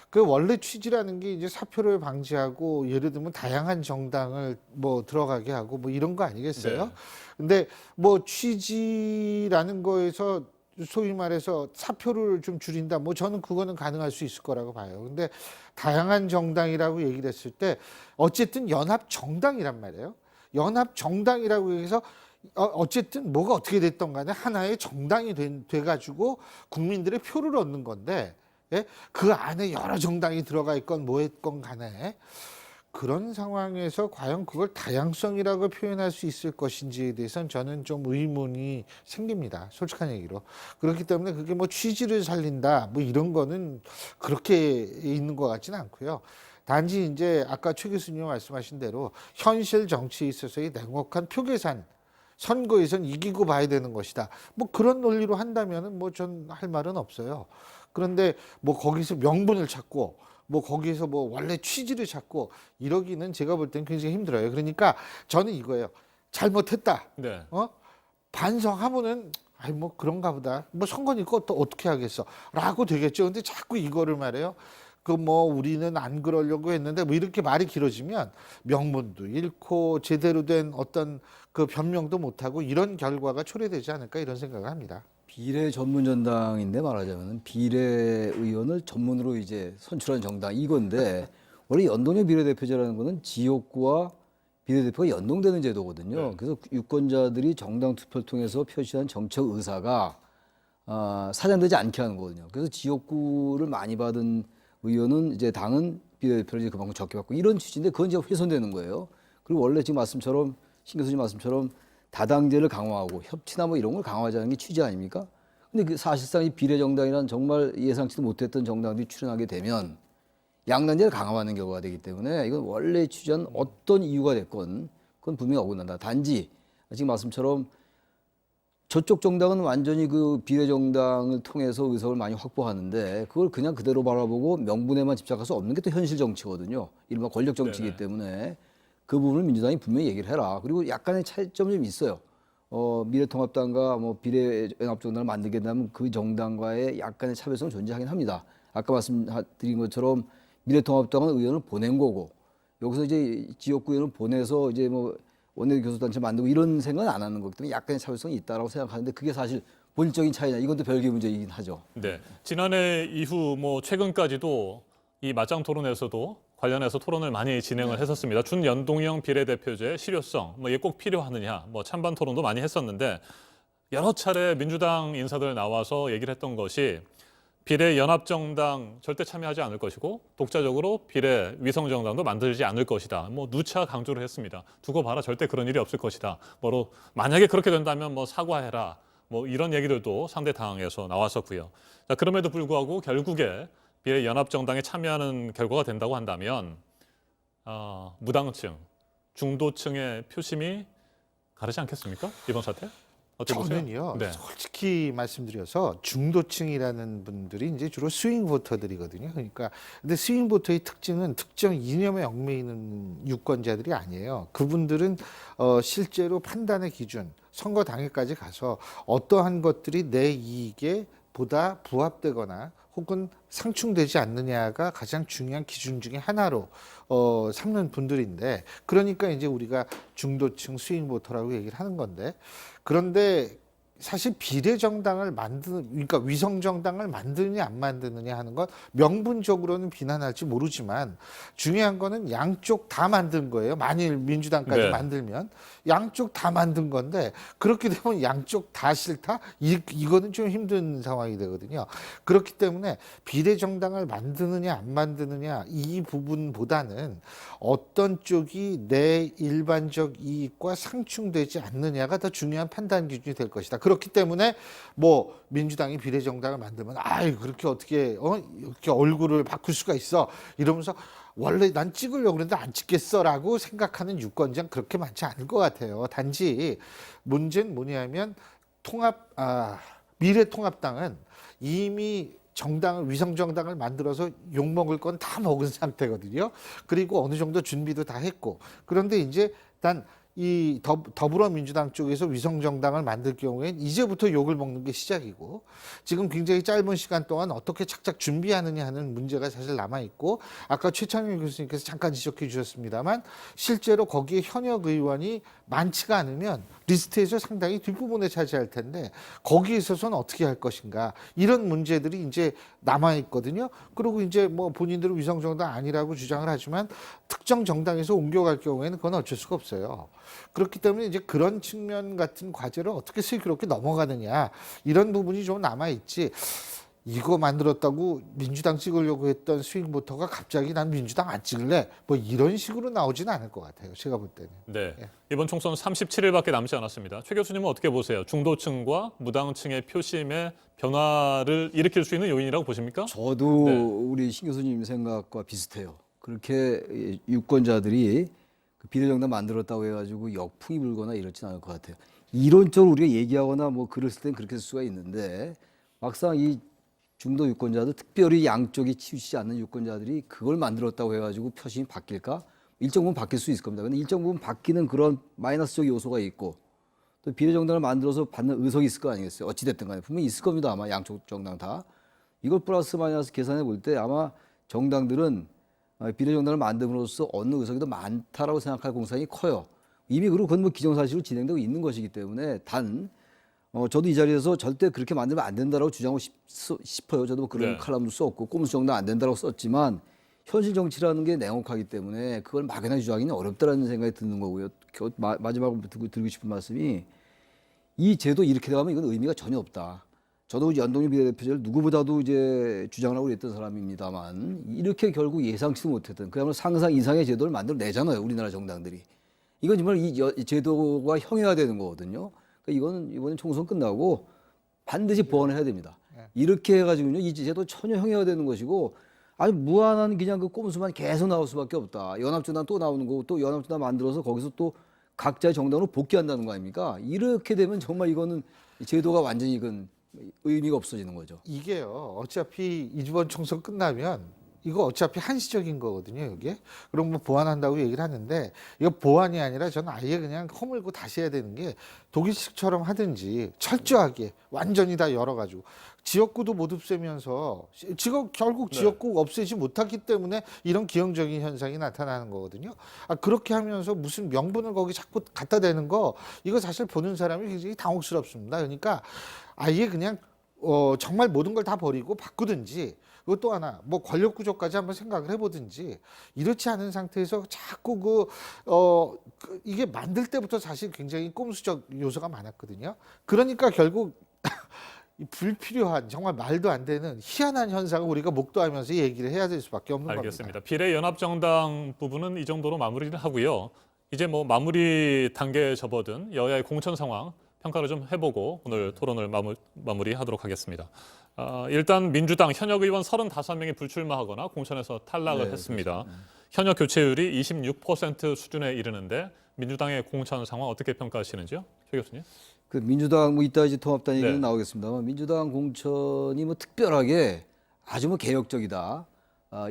Speaker 13: 그 원래 취지라는 게 이제 사표를 방지하고 예를 들면 다양한 정당을 뭐 들어가게 하고 뭐 이런 거 아니겠어요?
Speaker 1: 네.
Speaker 13: 근데 뭐 취지라는 거에서 소위 말해서 사표를 좀 줄인다. 뭐 저는 그거는 가능할 수 있을 거라고 봐요. 근데 다양한 정당이라고 얘기를 했을 때 어쨌든 연합 정당이란 말이에요. 연합 정당이라고 해서 어쨌든 뭐가 어떻게 됐던 간에 하나의 정당이 돼가지고 국민들의 표를 얻는 건데 그 안에 여러 정당이 들어가 있건 뭐 했건 간에 그런 상황에서 과연 그걸 다양성이라고 표현할 수 있을 것인지에 대해서는 저는 좀 의문이 생깁니다. 솔직한 얘기로. 그렇기 때문에 그게 뭐 취지를 살린다 뭐 이런 거는 그렇게 있는 것 같지는 않고요. 단지 이제 아까 최 교수님 말씀하신 대로 현실 정치에 있어서의 냉혹한 표 계산, 선거에선 이기고 봐야 되는 것이다. 뭐 그런 논리로 한다면은 뭐 전 할 말은 없어요. 그런데 뭐 거기서 명분을 찾고 뭐 거기에서 뭐 원래 취지를 찾고 이러기는 제가 볼 때는 굉장히 힘들어요. 그러니까 저는 이거예요. 잘못했다.
Speaker 1: 네.
Speaker 13: 반성하면은 아이 뭐 그런가 보다. 뭐 선거니까 또 어떻게 하겠어. 라고 되겠죠. 근데 자꾸 이거를 말해요. 그 뭐 우리는 안 그러려고 했는데 뭐 이렇게 말이 길어지면 명분도 잃고 제대로 된 어떤 그 변명도 못하고 이런 결과가 초래되지 않을까 이런 생각을 합니다.
Speaker 12: 비례 전문 정당인데 말하자면 비례 의원을 전문으로 이제 선출한 정당 이건데 원래 연동형 비례대표제라는 거는 지역구와 비례대표가 연동되는 제도거든요. 그래서 유권자들이 정당 투표를 통해서 표시한 정책 의사가 사장되지 않게 하는 거거든요. 그래서 지역구를 많이 받은 의원은 이제 당은 비례대표를 이제 그만큼 적게 받고 이런 취지인데 그건 이제 훼손되는 거예요. 그리고 원래 지금 말씀처럼 신 교수님 말씀처럼 다당제를 강화하고 협치나 뭐 이런 걸 강화하자는 게 취지 아닙니까? 근데 그 사실상 이 비례정당이란 정말 예상치도 못했던 정당들이 출연하게 되면 양당제를 강화하는 경우가 되기 때문에 이건 원래 취지한 어떤 이유가 됐건 그건 분명히 어긋난다. 단지 지금 말씀처럼 저쪽 정당은 완전히 그 비례정당을 통해서 의석을 많이 확보하는데 그걸 그냥 그대로 바라보고 명분에만 집착할 수 없는 게 또 현실 정치거든요. 이른바 권력 정치이기 때문에 그 부분을 민주당이 분명히 얘기를 해라. 그리고 약간의 차이점이 좀 있어요. 미래통합당과 뭐 비례연합정당을 만들게 되면 그 정당과의 약간의 차별성은 존재하긴 합니다. 아까 말씀드린 것처럼 미래통합당은 의원을 보낸 거고 여기서 이제 지역구 의원을 보내서 이제 뭐 원내교섭단체 만들고 이런 생각은 안 하는 거기 때문에 약간의 차별성이 있다라고 생각하는데 그게 사실 본질적인 차이냐 이건 또 별개의 문제이긴 하죠.
Speaker 1: 네. 지난해 이후 뭐 최근까지도 이 맞짱 토론에서도 관련해서 토론을 많이 진행을 했었습니다. 준연동형 비례대표제의 실효성, 뭐 이게 꼭 필요하느냐, 뭐 찬반 토론도 많이 했었는데 여러 차례 민주당 인사들 나와서 얘기를 했던 것이 비례연합정당 절대 참여하지 않을 것이고 독자적으로 비례 위성정당도 만들지 않을 것이다. 뭐 누차 강조를 했습니다. 두고 봐라 절대 그런 일이 없을 것이다. 뭐로 만약에 그렇게 된다면 뭐 사과해라. 뭐 이런 얘기들도 상대 당에서 나왔었고요. 자, 그럼에도 불구하고 결국에 비례연합정당에 참여하는 결과가 된다고 한다면 무당층, 중도층의 표심이 가르지 않겠습니까? 이번 사태? 어떻게 보세요?
Speaker 13: 저는요,
Speaker 1: 네.
Speaker 13: 솔직히 말씀드려서 중도층이라는 분들이 이제 주로 스윙 보터들이거든요. 그러니까 근데 스윙 보터의 특징은 특정 이념에 얽매이는 유권자들이 아니에요. 그분들은 실제로 판단의 기준, 선거 당일까지 가서 어떠한 것들이 내 이익에 보다 부합되거나 혹은 상충되지 않느냐가 가장 중요한 기준 중에 하나로 삼는 분들인데 그러니까 이제 우리가 중도층 스윙 보터라고 얘기를 하는 건데 그런데 사실 비례정당을 그러니까 위성정당을 만드느냐 안 만드느냐 하는 건 명분적으로는 비난할지 모르지만 중요한 거는 양쪽 다 만든 거예요. 만일 민주당까지 만들면 양쪽 다 만든 건데 그렇게 되면 양쪽 다 싫다? 이거는 좀 힘든 상황이 되거든요. 그렇기 때문에 비례정당을 만드느냐 안 만드느냐 이 부분보다는 어떤 쪽이 내 일반적 이익과 상충되지 않느냐가 더 중요한 판단 기준이 될 것이다. 그렇기 때문에 뭐 민주당이 비례정당을 만들면 아이 그렇게 어떻게 이렇게 얼굴을 바꿀 수가 있어 이러면서 원래 난 찍으려고 그랬는데 안 찍겠어라고 생각하는 유권자는 그렇게 많지 않을 것 같아요. 단지 문제는 뭐냐면 미래통합당은 이미 위성정당을 만들어서 욕먹을 건 다 먹은 상태거든요. 그리고 어느 정도 준비도 다 했고 그런데 이제 이 더불어민주당 쪽에서 위성정당을 만들 경우엔 이제부터 욕을 먹는 게 시작이고 지금 굉장히 짧은 시간 동안 어떻게 착착 준비하느냐 하는 문제가 사실 남아있고 아까 최창현 교수님께서 잠깐 지적해 주셨습니다만 실제로 거기에 현역 의원이 많지가 않으면 리스트에서 상당히 뒷부분에 차지할 텐데 거기에 있어서는 어떻게 할 것인가 이런 문제들이 이제 남아있거든요. 그리고 이제 뭐 본인들은 위성정당 아니라고 주장을 하지만 특정 정당에서 옮겨갈 경우에는 그건 어쩔 수가 없어요. 그렇기 때문에 이제 그런 측면 같은 과제를 어떻게 슬기롭게 넘어가느냐 이런 부분이 좀 남아있지 이거 만들었다고 민주당 찍으려고 했던 스윙보터가 갑자기 난 민주당 안 찍을래 뭐 이런 식으로 나오지는 않을 것 같아요. 제가 볼 때는.
Speaker 1: 네. 이번 총선 37일밖에 남지 않았습니다. 최 교수님은 어떻게 보세요? 중도층과 무당층의 표심의 변화를 일으킬 수 있는 요인이라고 보십니까?
Speaker 12: 저도 우리 신 교수님 생각과 비슷해요. 그렇게 유권자들이 그 비례정당 만들었다고 해가지고 역풍이 불거나 이렇지는 않을 것 같아요. 이론적으로 우리가 얘기하거나 뭐 글을 쓸 땐 그렇게 쓸 수가 있는데 막상 이 중도 유권자들, 특별히 양쪽이 치우치지 않는 유권자들이 그걸 만들었다고 해가지고 표심이 바뀔까? 일정 부분 바뀔 수 있을 겁니다. 근데 일정 부분 바뀌는 그런 마이너스적 요소가 있고 또 비례정당을 만들어서 받는 의석이 있을 거 아니겠어요? 어찌됐든 간에 분명히 있을 겁니다. 아마 양쪽 정당 다. 이걸 플러스 마이너스 계산해 볼 때 아마 정당들은 비례정당을 만듦으로써 얻는 의석이 더 많다라고 생각할 공산이 커요. 이미 그리고 그건 뭐 기정사실로 진행되고 있는 것이기 때문에 저도 이 자리에서 절대 그렇게 만들면 안 된다라고 주장하고 싶어요. 저도 뭐 그런 칼럼도 썼고 꼼수 정당 안 된다라고 썼지만 현실 정치라는 게 냉혹하기 때문에 그걸 막연하게 주장하기는 어렵다라는 생각이 드는 거고요. 마지막으로 드리고 싶은 말씀이 이 제도 이렇게 되면 이건 의미가 전혀 없다. 저도 연동형 비례대표제를 누구보다도 이제 주장을 하고 있던 사람입니다만 이렇게 결국 예상치도 못했던 그야말로 상상 이상의 제도를 만들어내잖아요. 우리나라 정당들이. 이건 정말 이 제도가 형해화되는 거거든요. 이거는 이번에 총선 끝나고 반드시 보완해야 됩니다. 이렇게 해가지고요, 이 제도 전혀 형해화되는 것이고 아주 무한한 그냥 그 꼼수만 계속 나올 수밖에 없다. 연합정당 또 나오는 거고 또 연합정당 만들어서 거기서 또 각자의 정당으로 복귀한다는 거 아닙니까? 이렇게 되면 정말 이거는 제도가 완전히 이건 의미가 없어지는 거죠.
Speaker 13: 이게요. 어차피 이번 총선 끝나면 이거 어차피 한시적인 거거든요, 이게. 그럼 뭐 보완한다고 얘기를 하는데 이거 보완이 아니라 저는 아예 그냥 허물고 다시 해야 되는 게 독일식처럼 하든지 철저하게 완전히 다 열어가지고 지역구도 못 없애면서 결국 지역구 없애지 못하기 때문에 이런 기형적인 현상이 나타나는 거거든요. 그렇게 하면서 무슨 명분을 거기 자꾸 갖다 대는 거 이거 사실 보는 사람이 굉장히 당혹스럽습니다. 그러니까 아예 그냥 정말 모든 걸 다 버리고 바꾸든지 그리고 또 하나 뭐 권력 구조까지 한번 생각을 해보든지 이렇지 않은 상태에서 자꾸 이게 만들 때부터 사실 굉장히 꼼수적 요소가 많았거든요. 그러니까 결국 불필요한 정말 말도 안 되는 희한한 현상을 우리가 목도하면서 얘기를 해야 될 수밖에 없는
Speaker 1: 알겠습니다.
Speaker 13: 겁니다.
Speaker 1: 비례연합정당 부분은 이 정도로 마무리를 하고요. 이제 뭐 마무리 단계에 접어든 여야의 공천 상황 평가를 좀 해보고 오늘 토론을 마무리하도록 하겠습니다. 일단 민주당 현역 의원 35명이 불출마하거나 공천에서 탈락을 했습니다.
Speaker 12: 그렇죠.
Speaker 1: 현역 교체율이 26% 수준에 이르는데 민주당의 공천 상황 어떻게 평가하시는지요? 최 교수님.
Speaker 12: 그 민주당 뭐 이따 이제 통합당 얘기는
Speaker 1: 네.
Speaker 12: 나오겠습니다만 민주당 공천이 뭐 특별하게 아주 뭐 개혁적이다,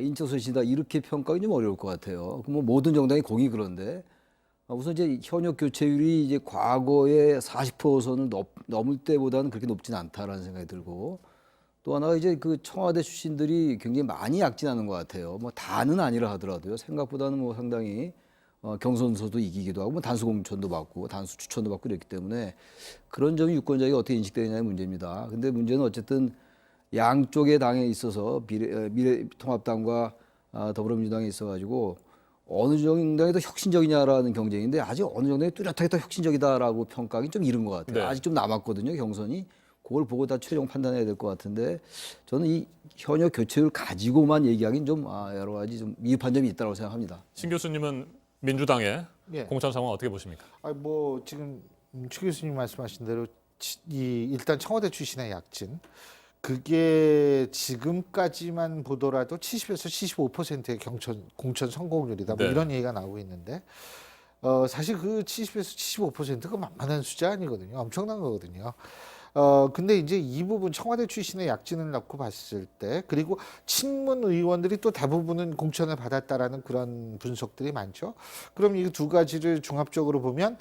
Speaker 12: 인적쇄신이다 이렇게 평가하기 좀 어려울 것 같아요. 뭐 모든 정당이 공이 그런데 우선 이제 현역 교체율이 이제 과거의 40%선을 넘을 때보다는 그렇게 높지는 않다라는 생각이 들고 또 하나가 이제 그 청와대 출신들이 굉장히 많이 약진하는 것 같아요. 뭐 다는 아니라 하더라도요. 생각보다는 뭐 상당히 경선서도 이기기도 하고 뭐 단수 공천도 받고 단수 추천도 받고 이랬기 때문에 그런 점이 유권자에게 어떻게 인식되느냐의 문제입니다. 근데 문제는 어쨌든 양쪽의 당에 있어서 미래통합당과 더불어민주당에 있어가지고 어느 정당이 더 혁신적이냐라는 경쟁인데 아직 어느 정당이 뚜렷하게 더 혁신적이다라고 평가하기 좀 이른 것 같아요.
Speaker 1: 네.
Speaker 12: 아직 좀 남았거든요, 경선이. 그걸 보고 다 최종 판단해야 될 것 같은데 저는 이 현역 교체율 가지고만 얘기하기는 좀 여러 가지 좀 미흡한 점이 있다고 생각합니다.
Speaker 1: 신 교수님은 민주당의
Speaker 13: 예.
Speaker 1: 공천 상황 어떻게 보십니까?
Speaker 13: 뭐 지금 최 교수님 말씀하신 대로 일단 청와대 출신의 약진 그게 지금까지만 보더라도 70에서 75%의 공천 성공률이다. 뭐
Speaker 1: 네.
Speaker 13: 이런 얘기가 나오고 있는데 사실 그 70에서 75%가 만만한 숫자 아니거든요. 엄청난 거거든요. 근데 이제 이 부분 청와대 출신의 약진을 놓고 봤을 때 그리고 친문 의원들이 또 대부분은 공천을 받았다라는 그런 분석들이 많죠. 그럼 이 두 가지를 종합적으로 보면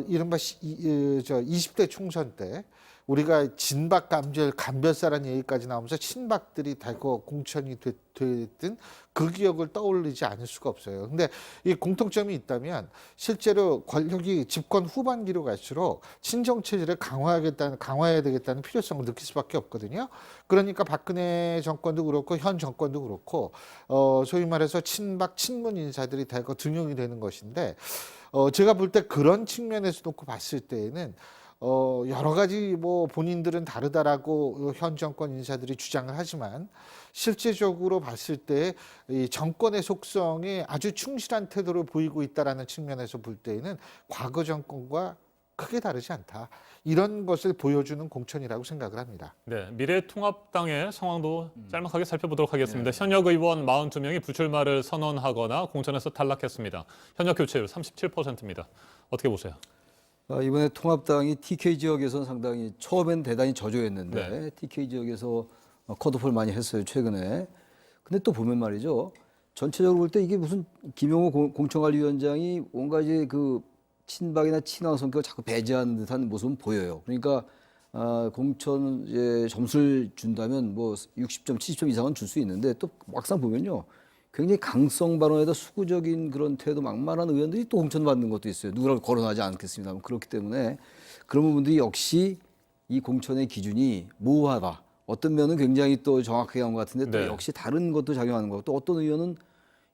Speaker 13: 이른바 20대 총선 때 우리가 진박 감별사라는 얘기까지 나오면서 친박들이 대거 공천이 됐든 그 기억을 떠올리지 않을 수가 없어요. 근데 이 공통점이 있다면 실제로 권력이 집권 후반기로 갈수록 친정 체제를 강화해야 되겠다는 필요성을 느낄 수밖에 없거든요. 그러니까 박근혜 정권도 그렇고 현 정권도 그렇고 소위 말해서 친박 친문 인사들이 대거 등용이 되는 것인데 제가 볼 때 그런 측면에서 놓고 봤을 때에는 여러 가지 뭐 본인들은 다르다라고 현 정권 인사들이 주장을 하지만 실제적으로 봤을 때 이 정권의 속성에 아주 충실한 태도를 보이고 있다라는 측면에서 볼 때에는 과거 정권과 크게 다르지 않다. 이런 것을 보여주는 공천이라고 생각을 합니다.
Speaker 1: 네, 미래통합당의 상황도 짤막하게 살펴보도록 하겠습니다. 현역 의원 42명이 불출마를 선언하거나 공천에서 탈락했습니다. 현역 교체율 37%입니다. 어떻게 보세요?
Speaker 12: 이번에 통합당이 TK 지역에서는 상당히 처음엔 대단히 저조했는데
Speaker 1: 네.
Speaker 12: TK 지역에서 컷오프를 많이 했어요, 최근에. 근데 또 보면 말이죠. 전체적으로 볼 때 이게 무슨 김용호 공천관리위원장이 뭔가 이제 그 친박이나 친화 성격을 자꾸 배제하는 듯한 모습은 보여요. 그러니까 공천 이제 점수를 준다면 뭐 60점, 70점 이상은 줄 수 있는데 또 막상 보면요. 굉장히 강성 발언에다 수구적인 그런 태도 막말한 의원들이 또 공천받는 것도 있어요. 누구라고 거론하지 않겠습니다만. 그렇기 때문에 그런 부분들이 역시 이 공천의 기준이 모호하다. 어떤 면은 굉장히 또 정확하게 한 것 같은데 또
Speaker 1: 네.
Speaker 12: 역시 다른 것도 작용하는 거고 또 어떤 의원은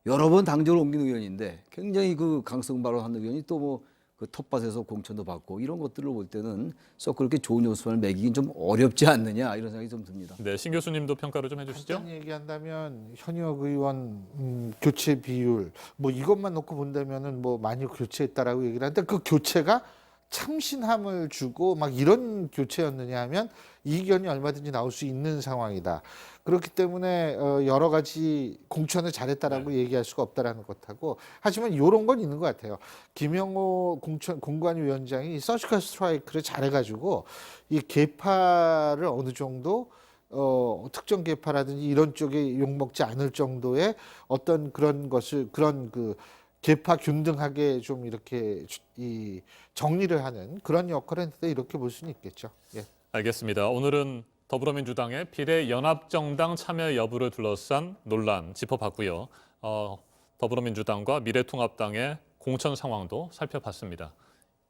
Speaker 12: 여러 번 당적을 옮긴 의원인데 굉장히 그 강성 발언하는 의원이 또 뭐 그 텃밭에서 공천도 받고 이런 것들을 볼 때는 썩 그렇게 좋은 요소를 매기긴 좀 어렵지 않느냐 이런 생각이 좀 듭니다.
Speaker 1: 네, 신 교수님도 평가를 좀 해주시죠.
Speaker 13: 간단히 얘기한다면 현역 의원 교체 비율 뭐 이것만 놓고 본다면은 뭐 많이 교체했다라고 얘기를 하는데 그 교체가 참신함을 주고 막 이런 교체였느냐 하면 이견이 얼마든지 나올 수 있는 상황이다. 그렇기 때문에 여러 가지 공천을 잘했다라고 얘기할 수가 없다라는 것하고 하지만 이런 건 있는 것 같아요. 김영호 공관위원장이 서지컬 스트라이크를 잘해가지고 이 계파를 어느 정도 특정 계파라든지 이런 쪽에 욕먹지 않을 정도의 어떤 그런 것을 그런 그 계파 균등하게 좀 이렇게 이 정리를 하는 그런 역할을 했는데 이렇게 볼 수는 있겠죠. 예.
Speaker 1: 알겠습니다. 오늘은 더불어민주당의 비례연합정당 참여 여부를 둘러싼 논란 짚어봤고요. 더불어민주당과 미래통합당의 공천 상황도 살펴봤습니다.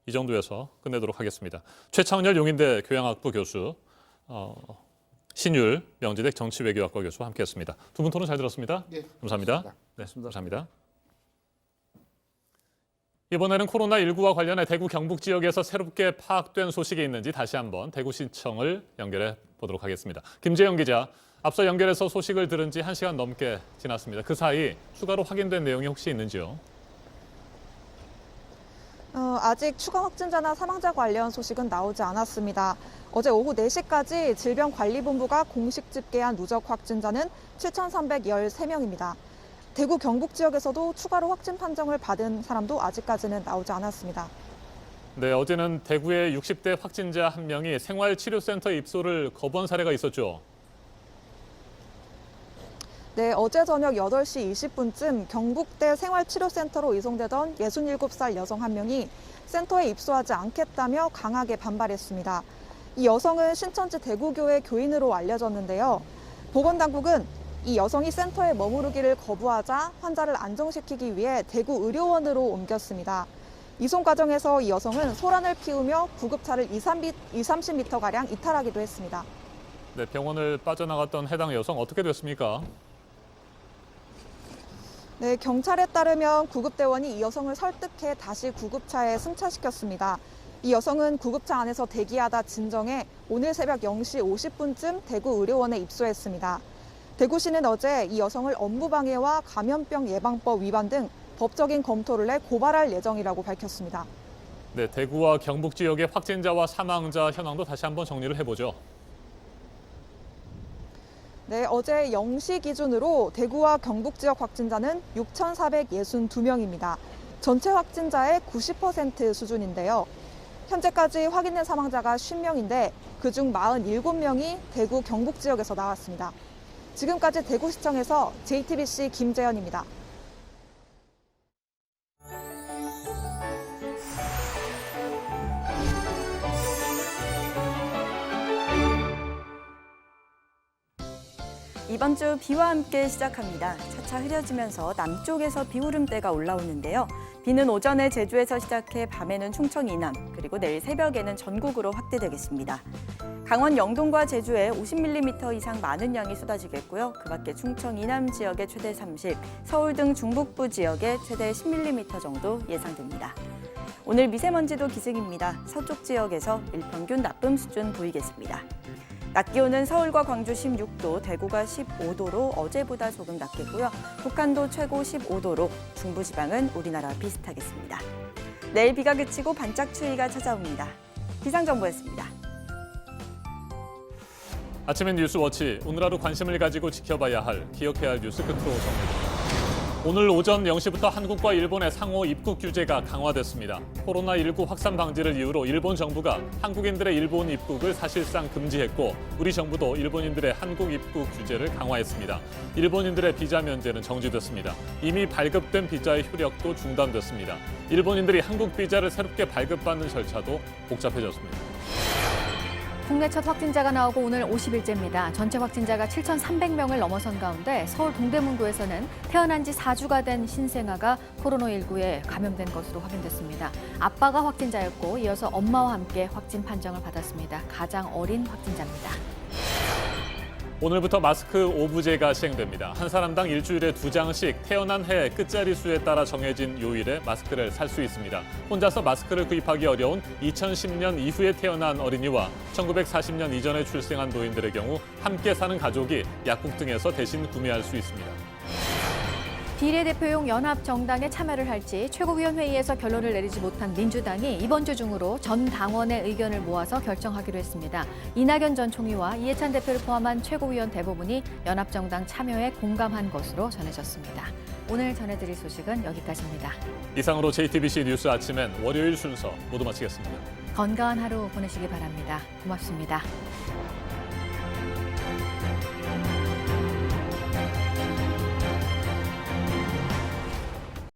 Speaker 1: 이 정도에서 끝내도록 하겠습니다. 최창렬 용인대 교양학부 교수, 신율 명지대 정치외교학과 교수와 함께했습니다. 두 분 토론 잘 들었습니다.
Speaker 13: 네,
Speaker 1: 감사합니다. 네, 감사합니다. 이번에는 코로나19와 관련해 대구 경북 지역에서 새롭게 파악된 소식이 있는지 다시 한번 대구시청을 연결해 보도록 하겠습니다. 김재영 기자, 앞서 연결해서 소식을 들은 지 1시간 넘게 지났습니다. 그 사이 추가로 확인된 내용이 혹시 있는지요?
Speaker 14: 아직 추가 확진자나 사망자 관련 소식은 나오지 않았습니다. 어제 오후 4시까지 질병관리본부가 공식 집계한 누적 확진자는 7,313명입니다. 대구 경북 지역에서도 추가로 확진 판정을 받은 사람도 아직까지는 나오지 않았습니다.
Speaker 1: 네, 어제는 대구의 60대 확진자 한 명이 생활치료센터 입소를 거부한 사례가 있었죠.
Speaker 14: 네, 어제 저녁 8시 20분쯤 경북대 생활치료센터로 이송되던 67살 여성 한 명이 센터에 입소하지 않겠다며 강하게 반발했습니다. 이 여성은 신천지 대구교회 교인으로 알려졌는데요. 보건당국은 이 여성이 센터에 머무르기를 거부하자 환자를 안정시키기 위해 대구 의료원으로 옮겼습니다. 이송 과정에서 이 여성은 소란을 피우며 구급차를 30m가량 이탈하기도 했습니다.
Speaker 1: 네, 병원을 빠져나갔던 해당 여성 어떻게 됐습니까?
Speaker 14: 네, 경찰에 따르면 구급대원이 이 여성을 설득해 다시 구급차에 승차시켰습니다. 이 여성은 구급차 안에서 대기하다 진정해 오늘 새벽 0시 50분쯤 대구 의료원에 입소했습니다. 대구시는 어제 이 여성을 업무방해와 감염병 예방법 위반 등 법적인 검토를 해 고발할 예정이라고 밝혔습니다.
Speaker 1: 네, 대구와 경북 지역의 확진자와 사망자 현황도 다시 한번 정리를 해보죠.
Speaker 14: 네, 어제 0시 기준으로 대구와 경북 지역 확진자는 6,462명입니다. 전체 확진자의 90% 수준인데요. 현재까지 확인된 사망자가 50명인데 그중 47명이 대구 경북 지역에서 나왔습니다. 지금까지 대구시청에서 JTBC 김재현입니다.
Speaker 3: 이번 주 비와 함께 시작합니다. 차차 흐려지면서 남쪽에서 비구름대가 올라오는데요. 비는 오전에 제주에서 시작해 밤에는 충청 이남, 그리고 내일 새벽에는 전국으로 확대되겠습니다. 강원 영동과 제주에 50mm 이상 많은 양이 쏟아지겠고요. 그 밖에 충청 이남 지역에 최대 30, 서울 등 중북부 지역에 최대 10mm 정도 예상됩니다. 오늘 미세먼지도 기승입니다. 서쪽 지역에서 일평균 나쁨 수준 보이겠습니다. 낮 기온은 서울과 광주 16도, 대구가 15도로 어제보다 조금 낮겠고요. 북한도 최고 15도로 중부지방은 우리나라 비슷하겠습니다. 내일 비가 그치고 반짝 추위가 찾아옵니다. 기상정보였습니다.
Speaker 1: 아침엔 뉴스워치, 오늘 하루 관심을 가지고 지켜봐야 할, 기억해야 할 뉴스 끝으로 정리됩니다. 오늘 오전 0시부터 한국과 일본의 상호 입국 규제가 강화됐습니다. 코로나19 확산 방지를 이유로 일본 정부가 한국인들의 일본 입국을 사실상 금지했고 우리 정부도 일본인들의 한국 입국 규제를 강화했습니다. 일본인들의 비자 면제는 정지됐습니다. 이미 발급된 비자의 효력도 중단됐습니다. 일본인들이 한국 비자를 새롭게 발급받는 절차도 복잡해졌습니다.
Speaker 2: 국내 첫 확진자가 나오고 오늘 50일째입니다. 전체 확진자가 7,300명을 넘어선 가운데 서울 동대문구에서는 태어난 지 4주가 된 신생아가 코로나19에 감염된 것으로 확인됐습니다. 아빠가 확진자였고 이어서 엄마와 함께 확진 판정을 받았습니다. 가장 어린 확진자입니다.
Speaker 1: 오늘부터 마스크 오부제가 시행됩니다. 한 사람당 일주일에 2장씩 태어난 해 끝자리 수에 따라 정해진 요일에 마스크를 살 수 있습니다. 혼자서 마스크를 구입하기 어려운 2010년 이후에 태어난 어린이와 1940년 이전에 출생한 노인들의 경우 함께 사는 가족이 약국 등에서 대신 구매할 수 있습니다.
Speaker 2: 비례대표용 연합정당에 참여를 할지 최고위원회의에서 결론을 내리지 못한 민주당이 이번 주 중으로 전 당원의 의견을 모아서 결정하기로 했습니다. 이낙연 전 총리와 이해찬 대표를 포함한 최고위원 대부분이 연합정당 참여에 공감한 것으로 전해졌습니다. 오늘 전해드릴 소식은 여기까지입니다.
Speaker 1: 이상으로 JTBC 뉴스 아침엔 월요일 순서 모두 마치겠습니다.
Speaker 2: 건강한 하루 보내시기 바랍니다. 고맙습니다.